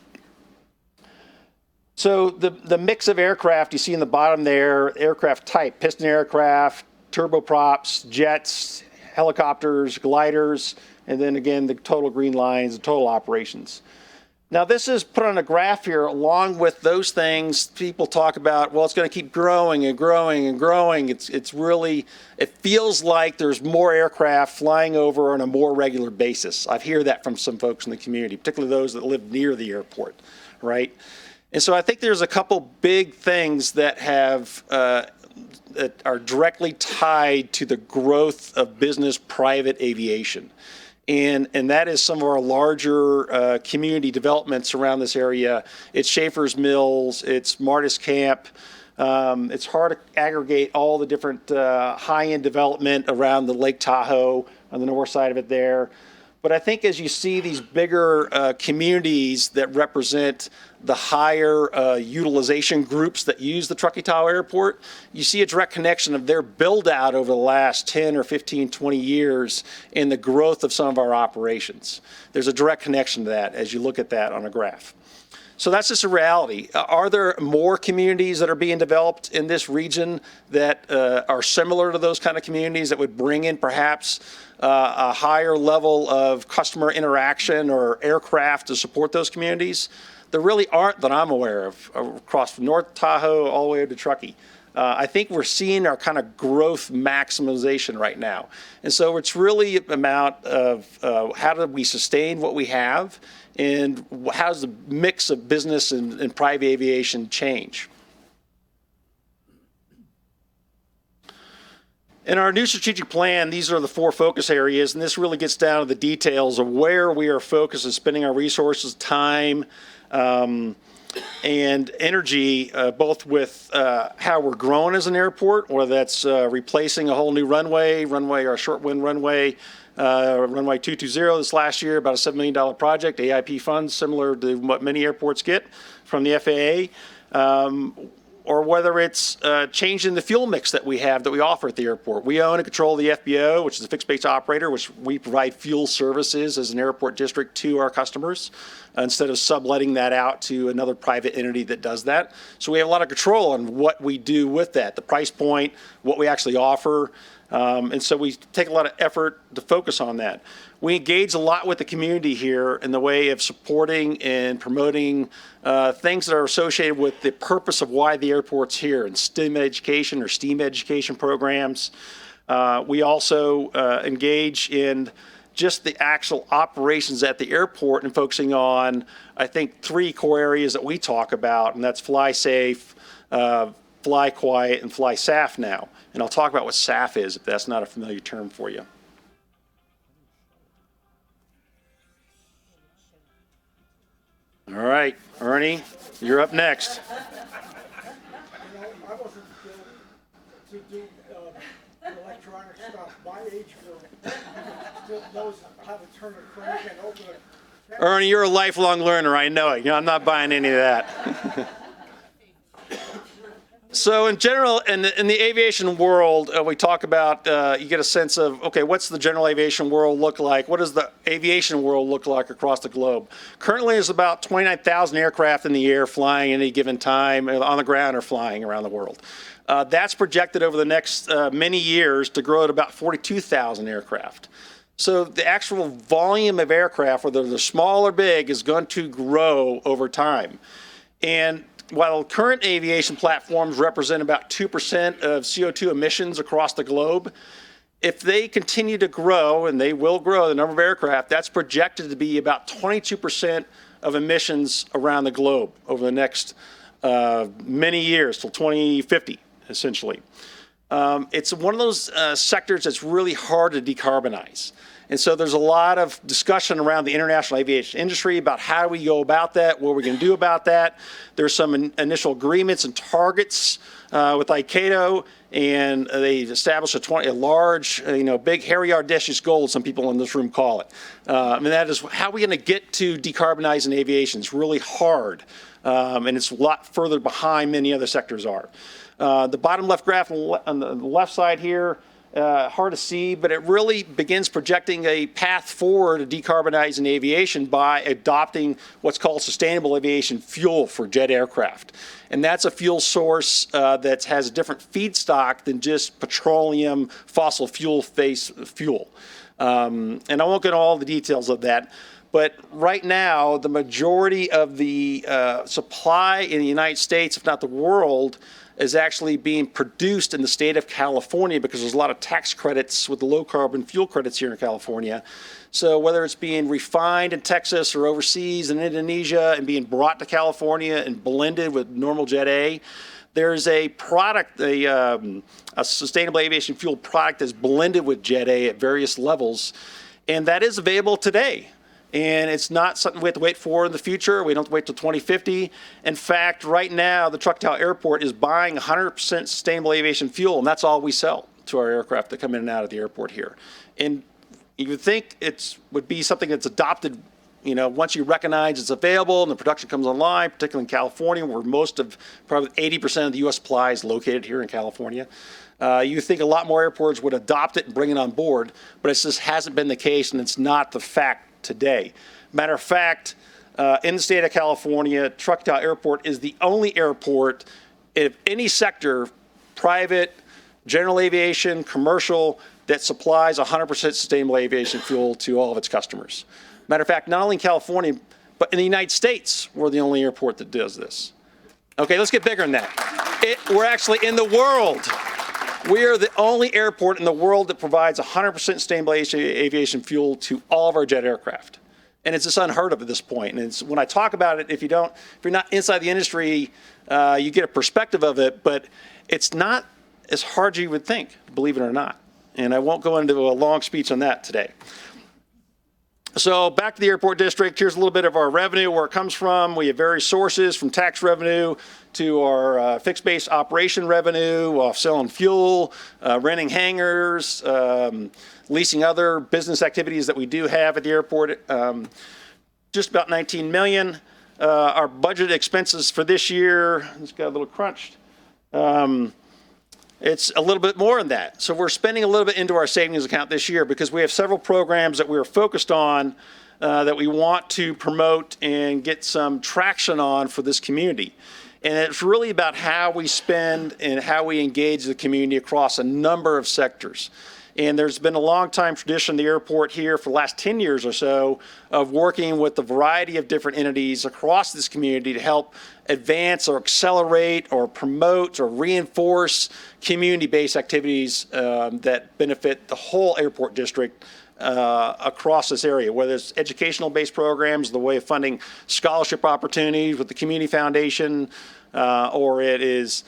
[SPEAKER 17] So the mix of aircraft you see in the bottom there, aircraft type, piston aircraft, turboprops, jets, helicopters, gliders, and then again the total green lines, the total operations. Now this is put on a graph here along with those things people talk about, well, it's going to keep growing and growing and growing. It's really, it feels like there's more aircraft flying over on a more regular basis. I hear that from some folks in the community, particularly those that live near the airport, right? And so I think there's a couple big things that have that are directly tied to the growth of business private aviation. And that is some of our larger community developments around this area. It's Schaefer's Mills, it's Martis Camp. It's hard to aggregate all the different high-end development around the Lake Tahoe on the north side of it there. But I think as you see these bigger communities that represent the higher utilization groups that use the Truckee Tahoe Airport, you see a direct connection of their build out over the last 10 or 15, 20 years in the growth of some of our operations. There's a direct connection to that as you look at that on a graph. So that's just a reality. Are there more communities that are being developed in this region that are similar to those kind of communities that would bring in perhaps a higher level of customer interaction or aircraft to support those communities? There really aren't that I'm aware of across from North Tahoe all the way to Truckee. I think we're seeing our kind of growth maximization right now. And so it's really about how do we sustain what we have and how does the mix of business and private aviation change? In our new strategic plan, these are the 4 focus areas, and this really gets down to the details of where we are focused and spending our resources, time, and energy, both with how we're growing as an airport, whether that's replacing a whole new runway or short wind runway, runway 220 this last year, about a $7 million project, AIP funds, similar to what many airports get from the FAA. Or whether it's changing the fuel mix that we have that we offer at the airport. We own and control the FBO, which is a fixed base operator, which we provide fuel services as an airport district to our customers instead of subletting that out to another private entity that does that. So we have a lot of control on what we do with that, the price point, what we actually offer. And so we take a lot of effort to focus on that. We engage a lot with the community here in the way of supporting and promoting things that are associated with the purpose of why the airport's here, and STEM education or STEAM education programs. We also engage in just the actual operations at the airport and focusing on, I think, 3 core areas that we talk about, and that's fly safe, fly quiet, and fly SAF now. And I'll talk about what SAF is if that's not a familiar term for you. All right, Ernie, you're up next.
[SPEAKER 9] You know, I wasn't built to do electronic stuff. My age group still knows how to turn a crank and open it.
[SPEAKER 17] Ernie, you're a lifelong learner. I know it. You know, I'm not buying any of that. So in general, in the aviation world, we talk about, you get a sense of, okay, what's the general aviation world look like? What does the aviation world look like across the globe? Currently, there's about 29,000 aircraft in the air flying at any given time, on the ground or flying around the world. That's projected over the next many years to grow at about 42,000 aircraft. So the actual volume of aircraft, whether they're small or big, is going to grow over time. And while current aviation platforms represent about 2% of CO2 emissions across the globe, if they continue to grow, and they will grow the number of aircraft, that's projected to be about 22% of emissions around the globe over the next many years, till 2050, essentially. It's one of those sectors that's really hard to decarbonize. And so there's a lot of discussion around the international aviation industry about how do we go about that, what we're going to do about that. There's some initial agreements and targets with ICAO, and they established a large, big, hairy, audacious goal, some people in this room call it. And that is, how are we going to get to decarbonizing aviation? It's really hard, and it's a lot further behind many other sectors are. The bottom left graph on the left side here, hard to see, but it really begins projecting a path forward to decarbonizing aviation by adopting what's called sustainable aviation fuel for jet aircraft. And that's a fuel source that has a different feedstock than just petroleum, fossil fuel-based fuel. And I won't get into all the details of that, but right now, the majority of the supply in the United States, if not the world, is actually being produced in the state of California because there's a lot of tax credits with the low carbon fuel credits here in California. So whether it's being refined in Texas or overseas in Indonesia and being brought to California and blended with normal Jet A, there's a product, a sustainable aviation fuel product that's blended with Jet A at various levels, and that is available today. And it's not something we have to wait for in the future. We don't have to wait till 2050. In fact, right now, the Truckee Airport is buying 100% sustainable aviation fuel, and that's all we sell to our aircraft that come in and out of the airport here. And you would think it would be something that's adopted, once you recognize it's available and the production comes online, particularly in California, where most of, probably 80% of the U.S. supply is located here in California. You think a lot more airports would adopt it and bring it on board, but it just hasn't been the case, and it's not the fact today. Matter of fact, in the state of California, Truckee Airport is the only airport of any sector, private, general aviation, commercial, that supplies 100% sustainable aviation fuel to all of its customers. Matter of fact, not only in California, but in the United States, we're the only airport that does this. Okay, let's get bigger than that. We're actually in the world. We are the only airport in the world that provides 100% sustainable aviation fuel to all of our jet aircraft. And it's just unheard of at this point. And when I talk about it, if you're not inside the industry, you get a perspective of it, but it's not as hard as you would think, believe it or not. And I won't go into a long speech on that today. So back to the airport district, here's a little bit of our revenue, where it comes from. We have various sources, from tax revenue to our fixed base operation revenue, off selling fuel, renting hangars, leasing other business activities that we do have at the airport. Just about $19 million. Our budget expenses for this year, it's got a little crunched. It's a little bit more than that. So we're spending a little bit into our savings account this year because we have several programs that we're focused on that we want to promote and get some traction on for this community. And it's really about how we spend and how we engage the community across a number of sectors. And there's been a long time tradition at the airport here for the last 10 years or so of working with a variety of different entities across this community to help advance or accelerate or promote or reinforce community-based activities that benefit the whole airport district across this area, whether it's educational-based programs, the way of funding scholarship opportunities with the Community Foundation, or it is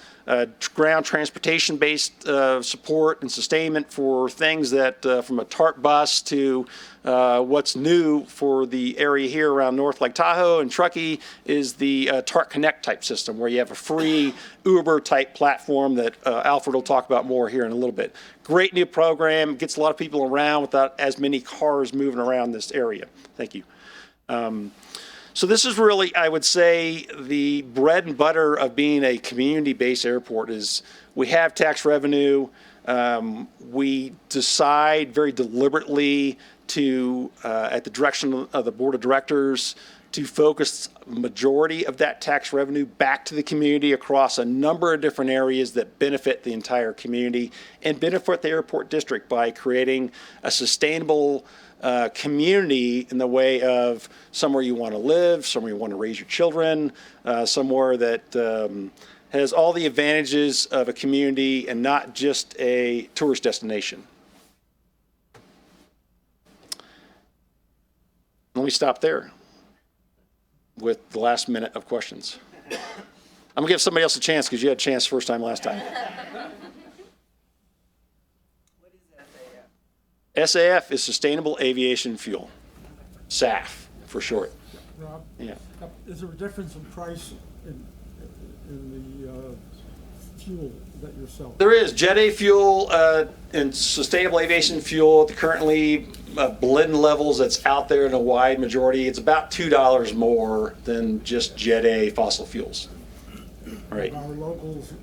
[SPEAKER 17] ground transportation-based support and sustainment for things that, from a TARP bus to what's new for the area here around North Lake Tahoe and Truckee is the TARP Connect type system, where you have a free Uber-type platform that Alfred will talk about more here in a little bit. Great new program, gets a lot of people around without as many cars moving around this area. Thank you. So this is really, I would say, the bread and butter of being a community-based airport is we have tax revenue. We decide very deliberately to, at the direction of the board of directors, to focus the majority of that tax revenue back to the community across a number of different areas that benefit the entire community and benefit the airport district by creating a sustainable community in the way of somewhere you want to live, somewhere you want to raise your children, somewhere that has all the advantages of a community and not just a tourist destination. we stop there with the last minute of questions. I'm gonna give somebody else a chance because you had a chance first time last time.
[SPEAKER 6] What is SAF?
[SPEAKER 17] SAF is Sustainable Aviation Fuel, SAF for short.
[SPEAKER 9] Rob?
[SPEAKER 17] Yeah.
[SPEAKER 9] Is there a difference in price in the fuel that you're selling?
[SPEAKER 17] There is Jet A fuel and Sustainable Aviation Fuel. Currently, blend levels that's out there in a wide majority. It's about $2 more than just Jet A fossil fuels. Right.
[SPEAKER 9] Are locals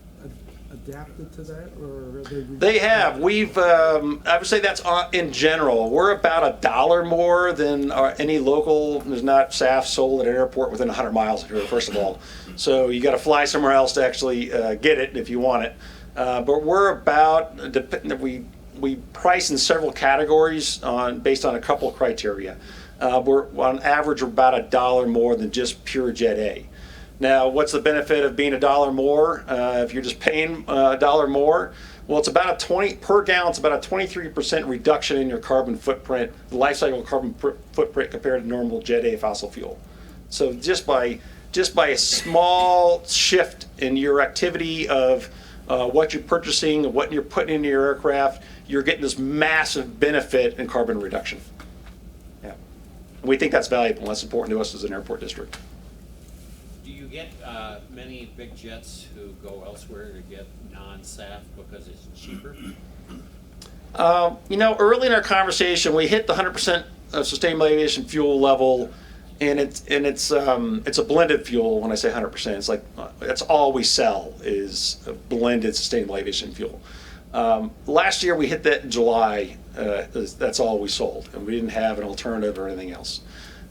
[SPEAKER 9] adapted to that, or are they?
[SPEAKER 17] They have. We've. I would say that's in general. We're about $1 more than any local. There's not SAF sold at an airport within 100 miles of here. First of all, so you got to fly somewhere else to actually get it if you want it. But we're about. We price in several categories based on a couple of criteria. We're on average we're about $1 more than just pure Jet A. Now, what's the benefit of being $1 more? If you're just paying $1 more, well, it's about per gallon. It's about a 23% reduction in your carbon footprint, the life cycle carbon footprint compared to normal Jet A fossil fuel. So just by a small shift in your activity of what you're purchasing, what you're putting into your aircraft, you're getting this massive benefit in carbon reduction. Yeah, we think that's valuable. And that's important to us as an airport district.
[SPEAKER 18] Do you get many big jets who go elsewhere to get non-SAF because it's cheaper?
[SPEAKER 17] Early in our conversation, we hit the 100% sustainable aviation fuel level, and it's a blended fuel. When I say 100%, it's like that's all we sell is a blended sustainable aviation fuel. Last year we hit that in July. That's all we sold, and we didn't have an alternative or anything else.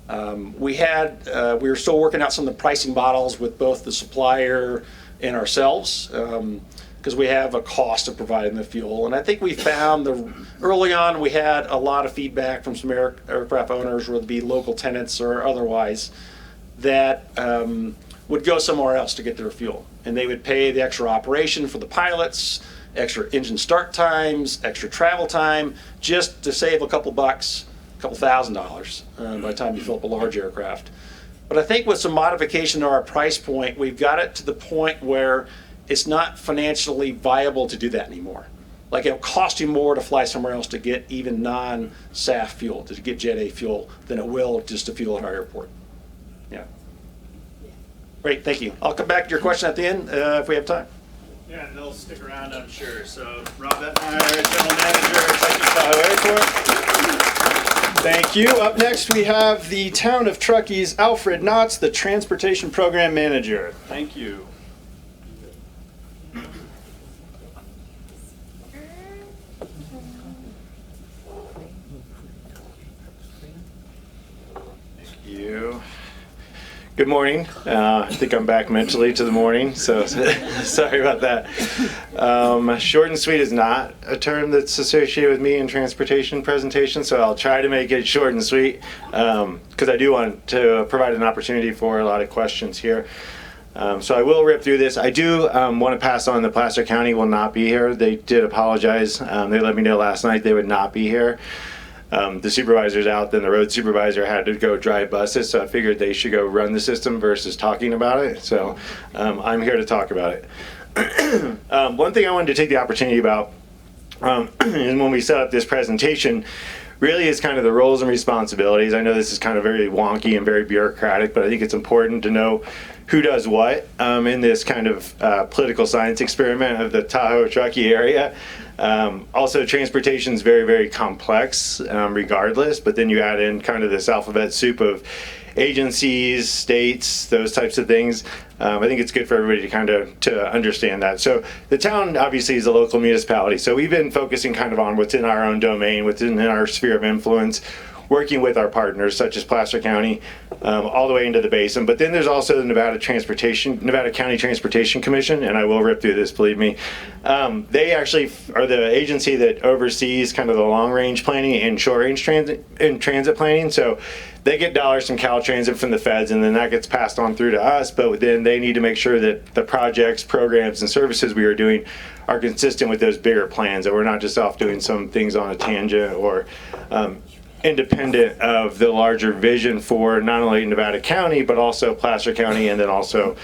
[SPEAKER 17] We were still working out some of the pricing models with both the supplier and ourselves because we have a cost of providing the fuel. And I think we found early on we had a lot of feedback from some aircraft owners, whether it be local tenants or otherwise, that would go somewhere else to get their fuel. And they would pay the extra operation for the pilots, extra engine start times, extra travel time, just to save a couple bucks. Couple $1,000 by the time you fill up a large aircraft. But I think with some modification to our price point, we've got it to the point where it's not financially viable to do that anymore. Like it'll cost you more to fly somewhere else to get even non-SAF fuel, to get Jet A fuel, than it will just to fuel at our airport. Yeah. Great, thank you. I'll come back to your question at the end if we have time.
[SPEAKER 2] Yeah, and they'll stick around, I'm sure. So, Rob Etnyre, General Manager, Tahoe Airport.
[SPEAKER 1] Thank you. Up next, we have the Town of Truckee's Alfred Knotts, the Transportation Program Manager. Thank you.
[SPEAKER 19] Thank you. Good morning. I think I'm back mentally to the morning, so sorry about that. Short and sweet is not a term that's associated with me in transportation presentation, so I'll try to make it short and sweet because I do want to provide an opportunity for a lot of questions here. So I will rip through this. I do want to pass on that Placer County will not be here. They did apologize. They let me know last night they would not be here. The supervisor's out, then the road supervisor had to go drive buses, so I figured they should go run the system versus talking about it. So I'm here to talk about it. One thing I wanted to take the opportunity about is when we set up this presentation, really is kind of the roles and responsibilities. I know this is kind of very wonky and very bureaucratic, but I think it's important to know who does what in this kind of political science experiment of the Tahoe Truckee area. Also, transportation is very, very complex regardless, but then you add in kind of this alphabet soup of agencies, states, those types of things. I think it's good for everybody to kind of to understand that. So the town obviously is a local municipality, so we've been focusing kind of on what's in our own domain, within our sphere of influence, working with our partners such as Placer County, all the way into the basin. But then there's also the Nevada County Transportation Commission, and I will rip through this, believe me. They actually are the agency that oversees kind of the long-range planning and short-range transit planning. So they get dollars from Caltrans, from the feds, and then that gets passed on through to us. But then they need to make sure that the projects, programs, and services we are doing are consistent with those bigger plans, that we're not just off doing some things on a tangent or independent of the larger vision for not only Nevada County, but also Placer County, and then also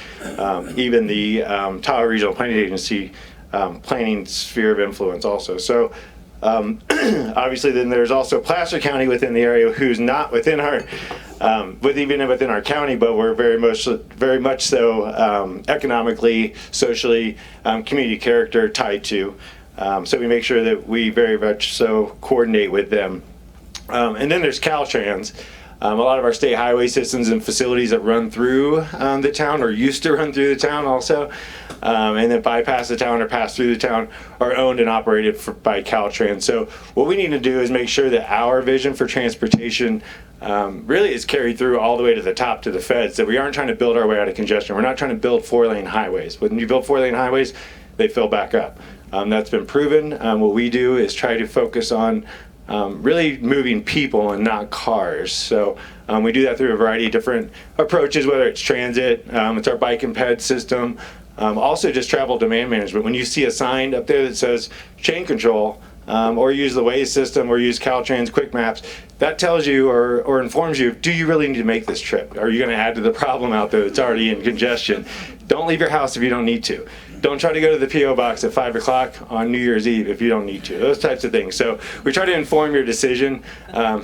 [SPEAKER 19] even the Tahoe Regional Planning Agency planning sphere of influence also. So obviously then there's also Placer County within the area who's not within our, even within our county, but we're very much so economically, socially, community character tied to. So we make sure that we very much so coordinate with them. And then there's Caltrans. A lot of our state highway systems and facilities that run through the town, or used to run through the town also, and that bypass the town or pass through the town, are owned and operated by Caltrans. So what we need to do is make sure that our vision for transportation really is carried through all the way to the top, to the feds, that we aren't trying to build our way out of congestion. We're not trying to build 4-lane highways. When you build 4-lane highways, they fill back up. That's been proven. What we do is try to focus on really moving people and not cars. So we do that through a variety of different approaches, whether it's transit, it's our bike and ped system, also just travel demand management. When you see a sign up there that says chain control, or use the Waze system, or use Caltrans Quick Maps, that tells you or informs you, do you really need to make this trip? Are you going to add to the problem out there that's already in congestion? Don't leave your house if you don't need to. Don't try to go to the P.O. box at 5 o'clock on New Year's Eve if you don't need to. Those types of things. So we try to inform your decision.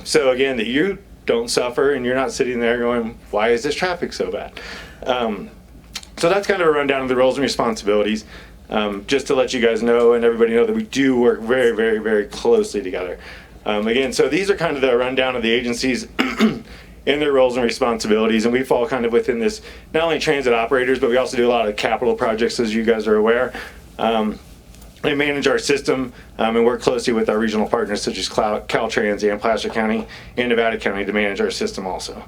[SPEAKER 19] So again, that you don't suffer and you're not sitting there going, why is this traffic so bad? So that's kind of a rundown of the roles and responsibilities. Just to let you guys know and everybody know that we do work very, very, very closely together. Again, so these are kind of the rundown of the agencies in their roles and responsibilities, and we fall kind of within this, not only transit operators, but we also do a lot of capital projects, as you guys are aware. We manage our system and work closely with our regional partners such as Caltrans and Placer County and Nevada County to manage our system also.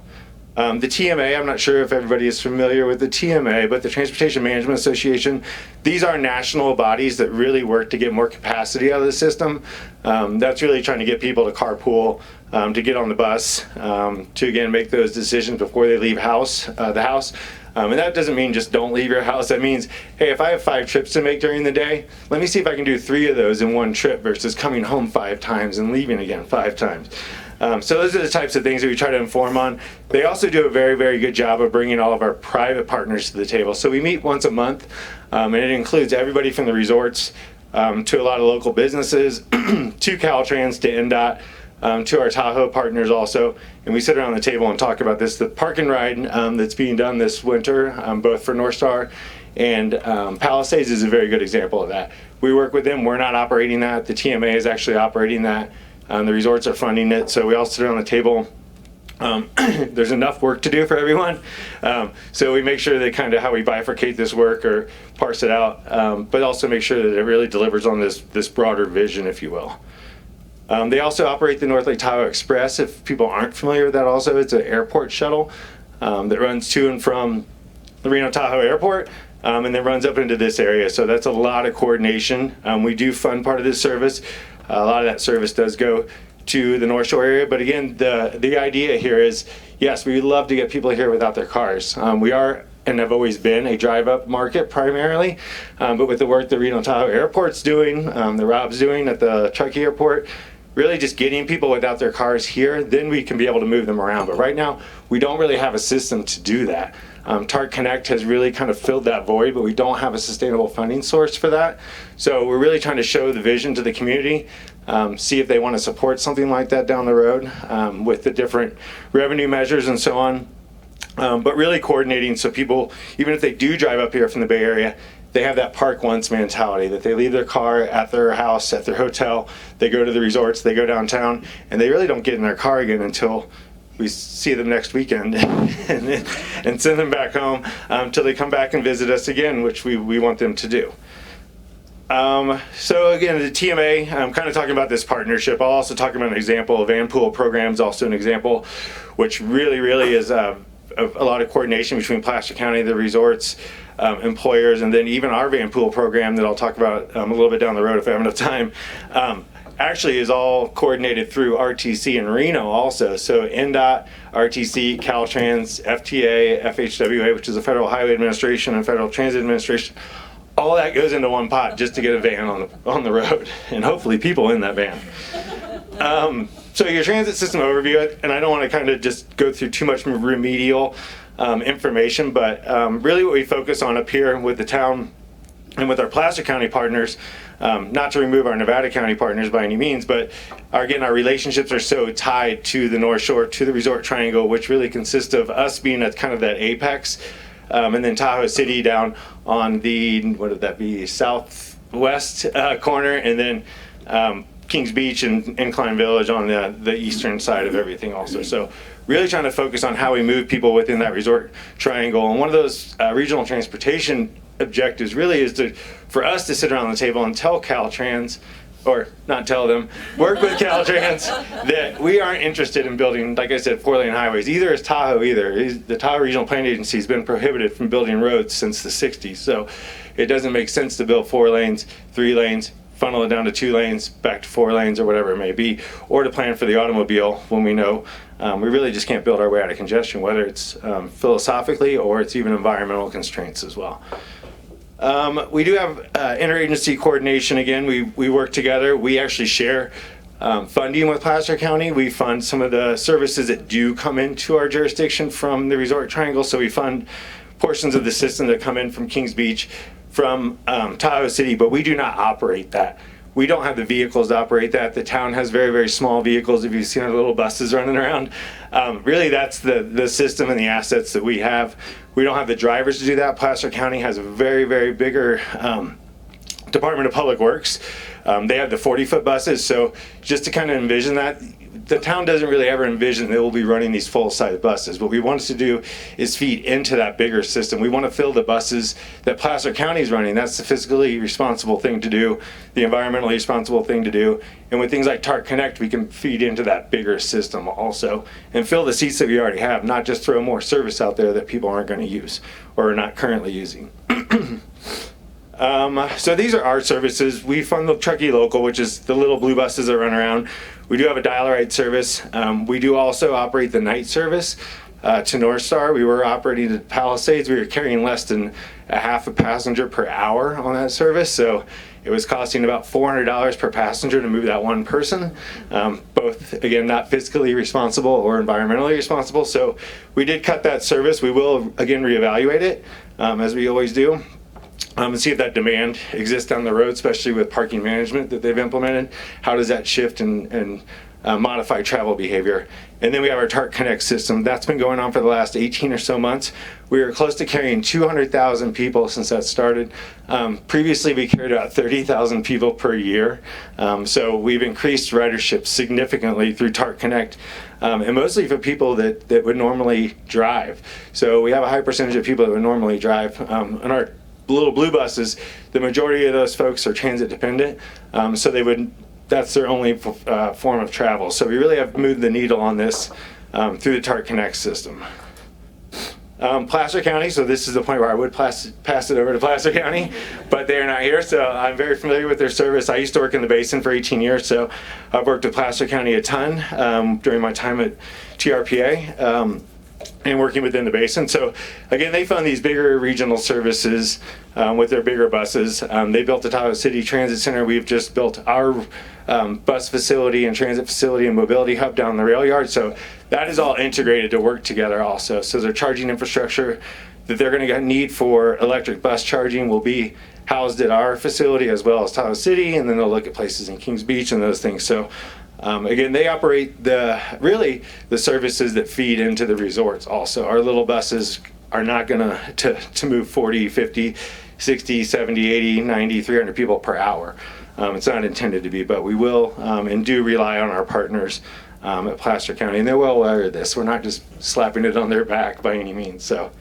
[SPEAKER 19] The TMA, I'm not sure if everybody is familiar with the TMA, but the Transportation Management Association, these are national bodies that really work to get more capacity out of the system. That's really trying to get people to carpool, to get on the bus, to again make those decisions before they leave the house. And that doesn't mean just don't leave your house. That means, hey, if I have 5 trips to make during the day, let me see if I can do 3 of those in one trip versus coming home 5 times and leaving again 5 times. So those are the types of things that we try to inform on. They also do a very, very good job of bringing all of our private partners to the table. So we meet once a month, and it includes everybody from the resorts to a lot of local businesses, to Caltrans, to NDOT, to our Tahoe partners also. And we sit around the table and talk about this. The park and ride that's being done this winter, both for North Star and Palisades, is a very good example of that. We work with them. We're not operating that. The TMA is actually operating that. The resorts are funding it, so we all sit around the table. There's enough work to do for everyone, so we make sure that kind of how we bifurcate this work or parse it out, but also make sure that it really delivers on this broader vision, if you will. They also operate the North Lake Tahoe Express. If people aren't familiar with that also, it's an airport shuttle that runs to and from the Reno Tahoe Airport, and then runs up into this area. So that's a lot of coordination. We do fund part of this service. A lot of that service does go to the North Shore area, but again, the idea here is, yes, we would love to get people here without their cars. We are, and have always been, a drive-up market primarily, but with the work the Reno Tahoe Airport's doing, the Rob's doing at the Truckee Airport, really just getting people without their cars here, then we can be able to move them around. But right now, we don't really have a system to do that. TARC Connect has really kind of filled that void, but we don't have a sustainable funding source for that. So we're really trying to show the vision to the community, see if they want to support something like that down the road with the different revenue measures and so on. But really coordinating so people, even if they do drive up here from the Bay Area, they have that park once mentality, that they leave their car at their house, at their hotel, they go to the resorts, they go downtown, and they really don't get in their car again until we see them next weekend and send them back home until they come back and visit us again, which we want them to do. So again, the TMA, I'm kind of talking about this partnership. I'll also talk about an example of van pool programs, also an example, which really is a lot of coordination between Placer County, the resorts, employers, and then even our van pool program that I'll talk about a little bit down the road if I have enough time. Actually is all coordinated through RTC and Reno also. So NDOT, RTC, Caltrans, FTA, FHWA, which is the Federal Highway Administration, and Federal Transit Administration, all that goes into one pot just to get a van on the road, and hopefully people in that van. So your transit system overview, and I don't want to kind of just go through too much remedial information, but really what we focus on up here with the town and with our Placer County partners, not to remove our Nevada County partners by any means, but again, our relationships are so tied to the North Shore, to the Resort Triangle, which really consists of us being at kind of that apex, and then Tahoe City down on the, what would that be, southwest corner, and then Kings Beach and Incline Village on the eastern side of everything also. So really trying to focus on how we move people within that Resort Triangle. And one of those regional transportation objectives really is for us to sit around the table and tell Caltrans, or not tell them, work with Caltrans that we aren't interested in building, like I said, 4-lane highways. Either is Tahoe either. The Tahoe Regional Planning Agency has been prohibited from building roads since the 60s. So it doesn't make sense to build 4 lanes, 3 lanes, funnel it down to 2 lanes, back to 4 lanes, or whatever it may be, or to plan for the automobile when we know we really just can't build our way out of congestion, whether it's philosophically or it's even environmental constraints as well. We do have interagency coordination. Again, we work together. We actually share funding with Placer County. We fund some of the services that do come into our jurisdiction from the Resort Triangle. So we fund portions of the system that come in from Kings Beach, from Tahoe City, but we do not operate that. We don't have the vehicles to operate that. The town has very, very small vehicles. If you've seen our little buses running around, really that's the system and the assets that we have. We don't have the drivers to do that. Placer County has a very, very bigger Department of Public Works. They have the 40-foot buses. So just to kind of envision that, the town doesn't really ever envision that we'll be running these full-size buses. What we want us to do is feed into that bigger system. We want to fill the buses that Placer County is running. That's the fiscally responsible thing to do, the environmentally responsible thing to do. And with things like TARC Connect, we can feed into that bigger system also and fill the seats that we already have, not just throw more service out there that people aren't going to use or are not currently using. So these are our services. We fund the Truckee Local, which is the little blue buses that run around. We do have a dial-a-ride service. We do also operate the night service to North Star. We were operating at Palisades. We were carrying less than a half a passenger per hour on that service. So it was costing about $400 per passenger to move that one person. Both, again, not fiscally responsible or environmentally responsible. So we did cut that service. We will, again, reevaluate it, as we always do. And see if that demand exists down the road, especially with parking management that they've implemented. How does that shift and modify travel behavior? And then we have our TARC Connect system. That's been going on for the last 18 or so months. We were close to carrying 200,000 people since that started. Previously, we carried about 30,000 people per year. So we've increased ridership significantly through TARC Connect, and mostly for people that would normally drive. So we have a high percentage of people that would normally drive. On our little blue buses, the majority of those folks are transit dependent, so that's their only form of travel. So we really have moved the needle on this through the TARC Connect system. Placer County, so this is the point where I would pass it over to Placer County, but they're not here, so I'm very familiar with their service. I used to work in the basin for 18 years, so I've worked with Placer County a ton during my time at TRPA. And working within the basin. So again, they fund these bigger regional services with their bigger buses. They built the Tahoe City Transit Center. We've just built our bus facility and transit facility and mobility hub down the rail yard. So that is all integrated to work together also. So their charging infrastructure that they're going to need for electric bus charging will be housed at our facility as well as Tahoe City, and then they'll look at places in Kings Beach and those things. So again, they operate the services that feed into the resorts also. Our little buses are not going to move 40, 50, 60, 70, 80, 90, 300 people per hour. It's not intended to be, but we will and do rely on our partners at Placer County, and they're well aware of this. We're not just slapping it on their back by any means. So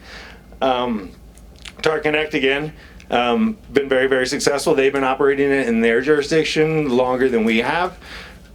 [SPEAKER 19] TARC Connect, again, been very, very successful. They've been operating it in their jurisdiction longer than we have.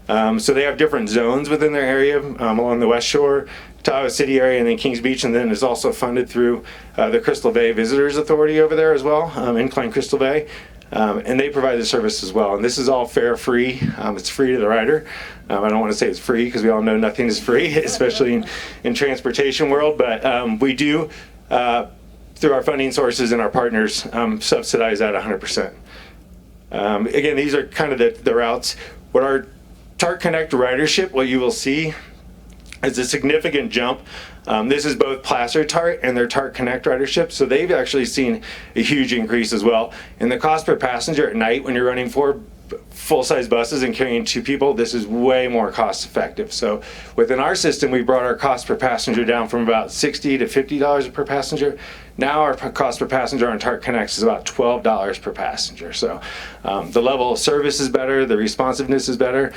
[SPEAKER 19] So they have different zones within their area along the West Shore, Tahoe City area, and then Kings Beach, and then is also funded through the Crystal Bay Visitors Authority over there as well, Incline Crystal Bay, and they provide the service as well. And this is all fare free. It's free to the rider. I don't want to say it's free because we all know nothing is free, especially in transportation world, but we do, through our funding sources and our partners, subsidize that 100%. Again, these are kind of the routes. What our TART Connect ridership, what you will see is a significant jump. This is both Placer TART and their TART Connect ridership, so they've actually seen a huge increase as well. And the cost per passenger at night when you're running 4 full-size buses and carrying 2 people, this is way more cost effective. So within our system, we brought our cost per passenger down from about $60 to $50 per passenger. Now our cost per passenger on TART Connect is about $12 per passenger. So the level of service is better, the responsiveness is better,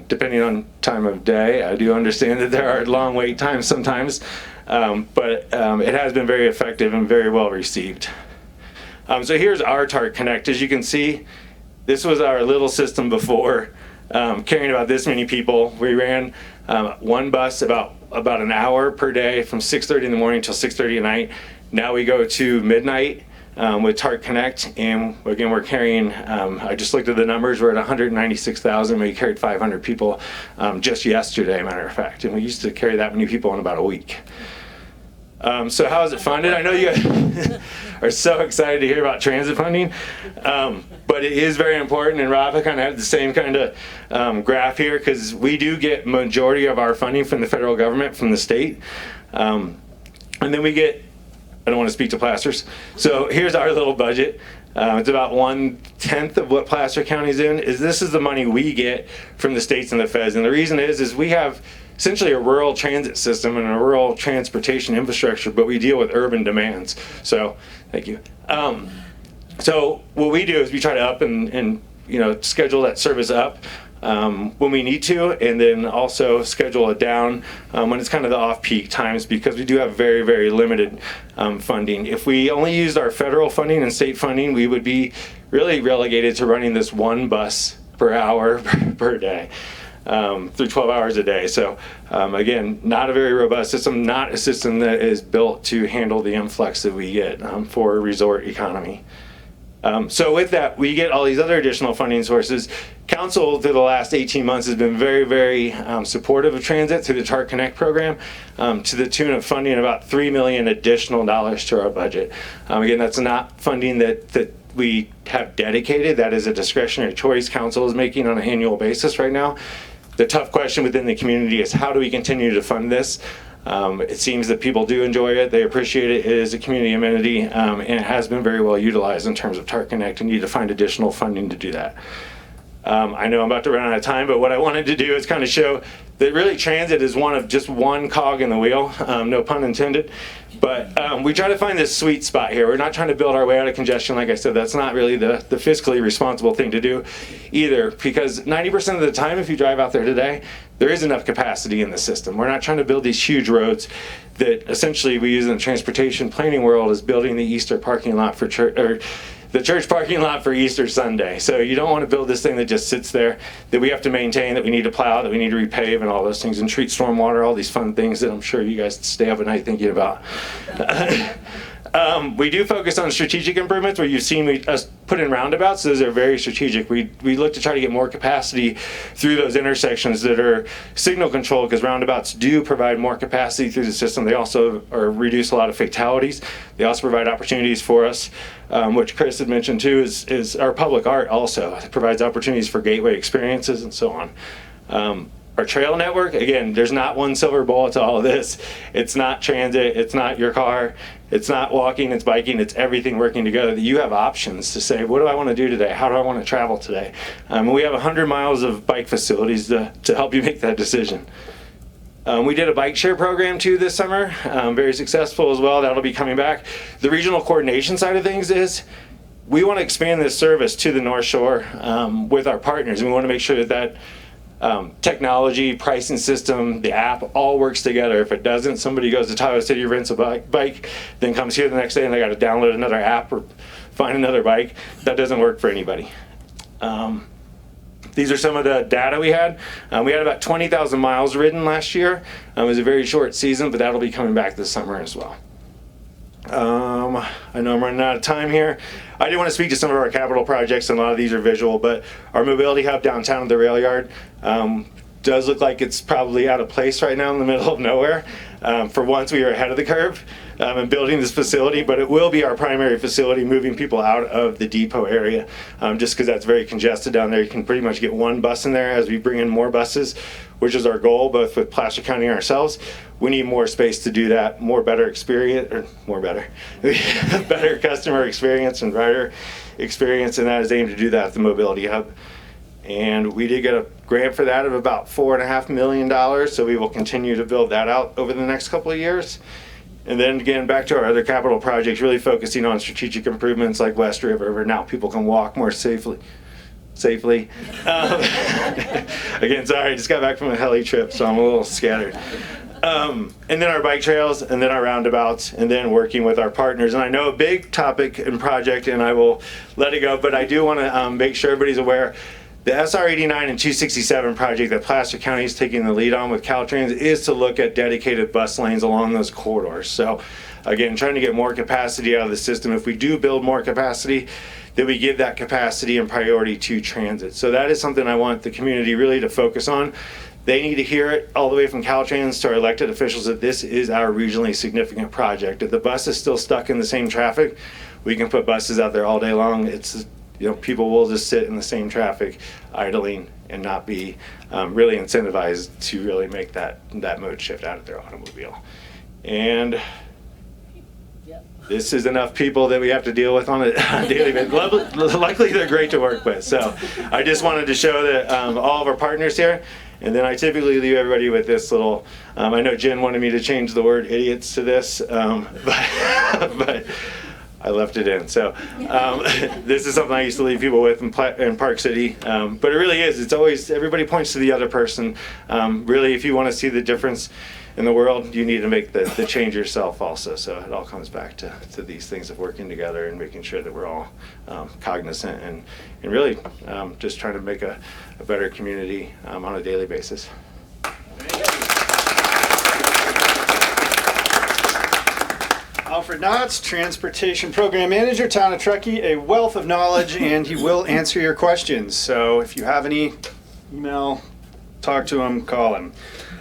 [SPEAKER 19] depending on time of day. I do understand that there are long wait times sometimes, but it has been very effective and very well received. So here's our TART Connect. As you can see, this was our little system before, carrying about this many people. We ran one bus about an hour per day from 6:30 in the morning till 6:30 at night. Now we go to midnight with TART Connect, and again, we're carrying, I just looked at the numbers, we're at 196,000. We carried 500 people just yesterday, matter of fact, and we used to carry that many people in about a week. So how is it funded? I know you guys are so excited to hear about transit funding, but it is very important, and Rob kind of had the same kind of graph here, because we do get majority of our funding from the federal government, from the state, and then we get, I don't want to speak to Plasters, so here's our little budget. It's about 1/10 of what Placer County's in. This is the money we get from the states and the feds, and the reason is we have essentially a rural transit system and a rural transportation infrastructure, but we deal with urban demands. So, thank you. So what we do is we try to up and schedule that service up when we need to, and then also schedule it down when it's kind of the off-peak times, because we do have very, very limited funding. If we only used our federal funding and state funding, we would be really relegated to running this one bus per hour per day. Through 12 hours a day. So again, not a very robust system, not a system that is built to handle the influx that we get for a resort economy. So with that, we get all these other additional funding sources. Council, through the last 18 months, has been very, very supportive of transit through the TART Connect program, to the tune of funding about $3 million additional dollars to our budget. Again, that's not funding that we have dedicated. That is a discretionary choice Council is making on an annual basis right now. The tough question within the community is, how do we continue to fund this? It seems that people do enjoy it, they appreciate it, it is a community amenity, and it has been very well utilized in terms of TART Connect, and need to find additional funding to do that. I know I'm about to run out of time, but what I wanted to do is kind of show that really transit is just one cog in the wheel, no pun intended. But we try to find this sweet spot here. We're not trying to build our way out of congestion. Like I said, that's not really the fiscally responsible thing to do either, because 90% of the time, if you drive out there today, there is enough capacity in the system. We're not trying to build these huge roads that essentially we use in the transportation planning world as building the Easter parking lot for church, or the church parking lot for Easter Sunday. So you don't want to build this thing that just sits there, that we have to maintain, that we need to plow, that we need to repave, and all those things, and treat stormwater, all these fun things that I'm sure you guys stay up at night thinking about. We do focus on strategic improvements, where you've seen us put in roundabouts. Those are very strategic. We look to try to get more capacity through those intersections that are signal controlled, because roundabouts do provide more capacity through the system. They also reduce a lot of fatalities. They also provide opportunities for us, which Chris had mentioned too, is our public art also. It provides opportunities for gateway experiences and so on. Our trail network, again, there's not one silver bullet to all of this. It's not transit, it's not your car, it's not walking, it's biking, it's everything working together. You have options to say, what do I want to do today? How do I want to travel today? We have 100 miles of bike facilities to help you make that decision. We did a bike share program too this summer, very successful as well. That'll be coming back. The regional coordination side of things is, we want to expand this service to the North Shore with our partners, and we want to make sure that technology, pricing system, the app all works together. If it doesn't, somebody goes to Tahoe City, rents a bike, then comes here the next day and they got to download another app or find another bike. That doesn't work for anybody. These are some of the data we had. We had about 20,000 miles ridden last year. It was a very short season, but that'll be coming back this summer as well. I know I'm running out of time here. I do want to speak to some of our capital projects, and a lot of these are visual, but our mobility hub downtown at the rail yard does look like it's probably out of place right now in the middle of nowhere. For once, we are ahead of the curve. in building this facility, but it will be our primary facility, moving people out of the depot area, just because that's very congested down there. You can pretty much get one bus in there. As we bring in more buses, which is our goal, both with Placer County and ourselves, we need more space to do that, better customer experience and rider experience, and that is aimed to do that at the Mobility Hub. And we did get a grant for that of about $4.5 million, so we will continue to build that out over the next couple of years. And then again, back to our other capital projects, really focusing on strategic improvements like West River, where now people can walk more safely. Again, sorry, I just got back from a heli trip, so I'm a little scattered. And then our bike trails, and then our roundabouts, and then working with our partners. And I know a big topic and project, and I will let it go, but I do want to make sure everybody's aware. The SR 89 and 267 project that Placer County is taking the lead on with Caltrans is to look at dedicated bus lanes along those corridors. So again, trying to get more capacity out of the system. If we do build more capacity, then we give that capacity and priority to transit. So that is something I want the community really to focus on. They need to hear it all the way from Caltrans to our elected officials that this is our regionally significant project. If the bus is still stuck in the same traffic, we can put buses out there all day long. People will just sit in the same traffic, idling, and not be really incentivized to really make that mode shift out of their automobile. And this is enough people that we have to deal with on a daily basis. Luckily, they're great to work with. So I just wanted to show that all of our partners here. And then I typically leave everybody with this little, I know Jen wanted me to change the word idiots to this, but I left it in. So this is something I used to leave people with in Park City. But it really is. It's always, everybody points to the other person. Really, if you want to see the difference in the world, you need to make the change yourself also. So it all comes back to these things of working together and making sure that we're all cognizant and really just trying to make a better community on a daily basis.
[SPEAKER 1] Alfred Knotts, Transportation Program Manager, Town of Truckee, a wealth of knowledge, and he will answer your questions. So if you have any, email, talk to him, call him.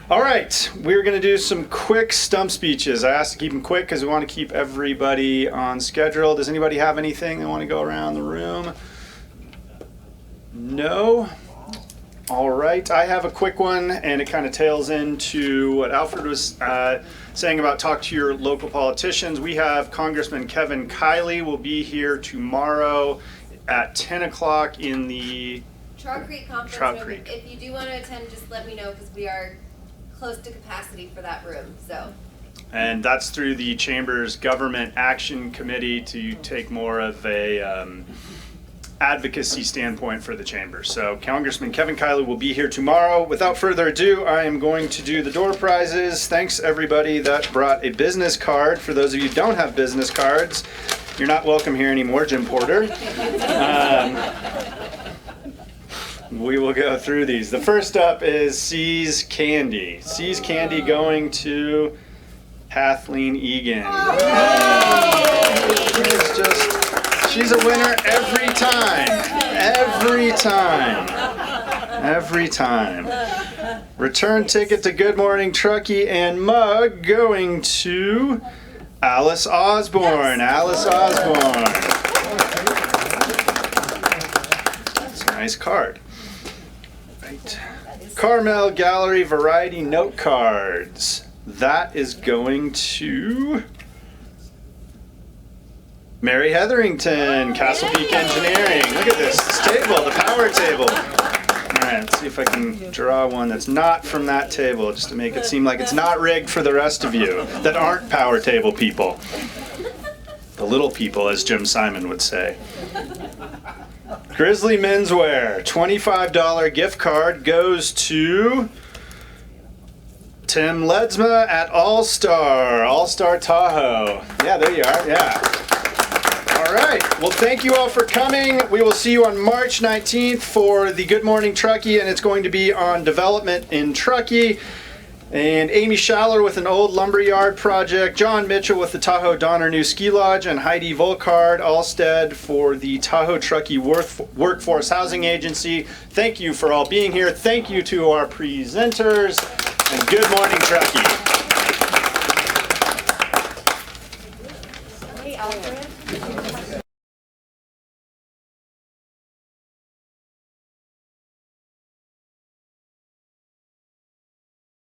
[SPEAKER 1] All right, we're going to do some quick stump speeches. I asked to keep them quick because we want to keep everybody on schedule. Does anybody have anything they want to go around the room? No? All right, I have a quick one, and it kind of tails into what Alfred was saying about talk to your local politicians. We have Congressman Kevin Kiley will be here tomorrow at 10 o'clock in the
[SPEAKER 3] Trout Creek Conference Room. If you do want to attend, just let me know because we are close to capacity for that room. So.
[SPEAKER 1] And that's through the Chamber's Government Action Committee to take more of a advocacy standpoint for the Chamber. So Congressman Kevin Kiley will be here tomorrow. Without further ado, I am going to do the door prizes. Thanks everybody that brought a business card. For those of you who don't have business cards, you're not welcome here anymore, Jim Porter. We will go through these. The first up is C's Candy. C's Candy going to Kathleen Egan. She's a winner every time. Every time. Every time. Return ticket to Good Morning Truckee and mug going to Alice Osborne. Alice Osborne. That's a nice card. Right. Carmel Gallery Variety Note Cards. That is going to Mary Hetherington, Castle Peak Engineering. Look at this table, the power table. All right, let's see if I can draw one that's not from that table, just to make it seem like it's not rigged for the rest of you that aren't power table people. The little people, as Jim Simon would say. Grizzly Menswear, $25 gift card goes to Tim Ledsma at All-Star Tahoe. Yeah, there you are, yeah. All right, well thank you all for coming. We will see you on March 19th for the Good Morning Truckee, and it's going to be on development in Truckee. And Amy Schaller with an old lumberyard project, John Mitchell with the Tahoe Donner New Ski Lodge, and Heidi Volkard Allstead for the Tahoe Truckee Workforce Housing Agency. Thank you for all being here. Thank you to our presenters, and Good Morning Truckee.
[SPEAKER 3] Hey, Alfred.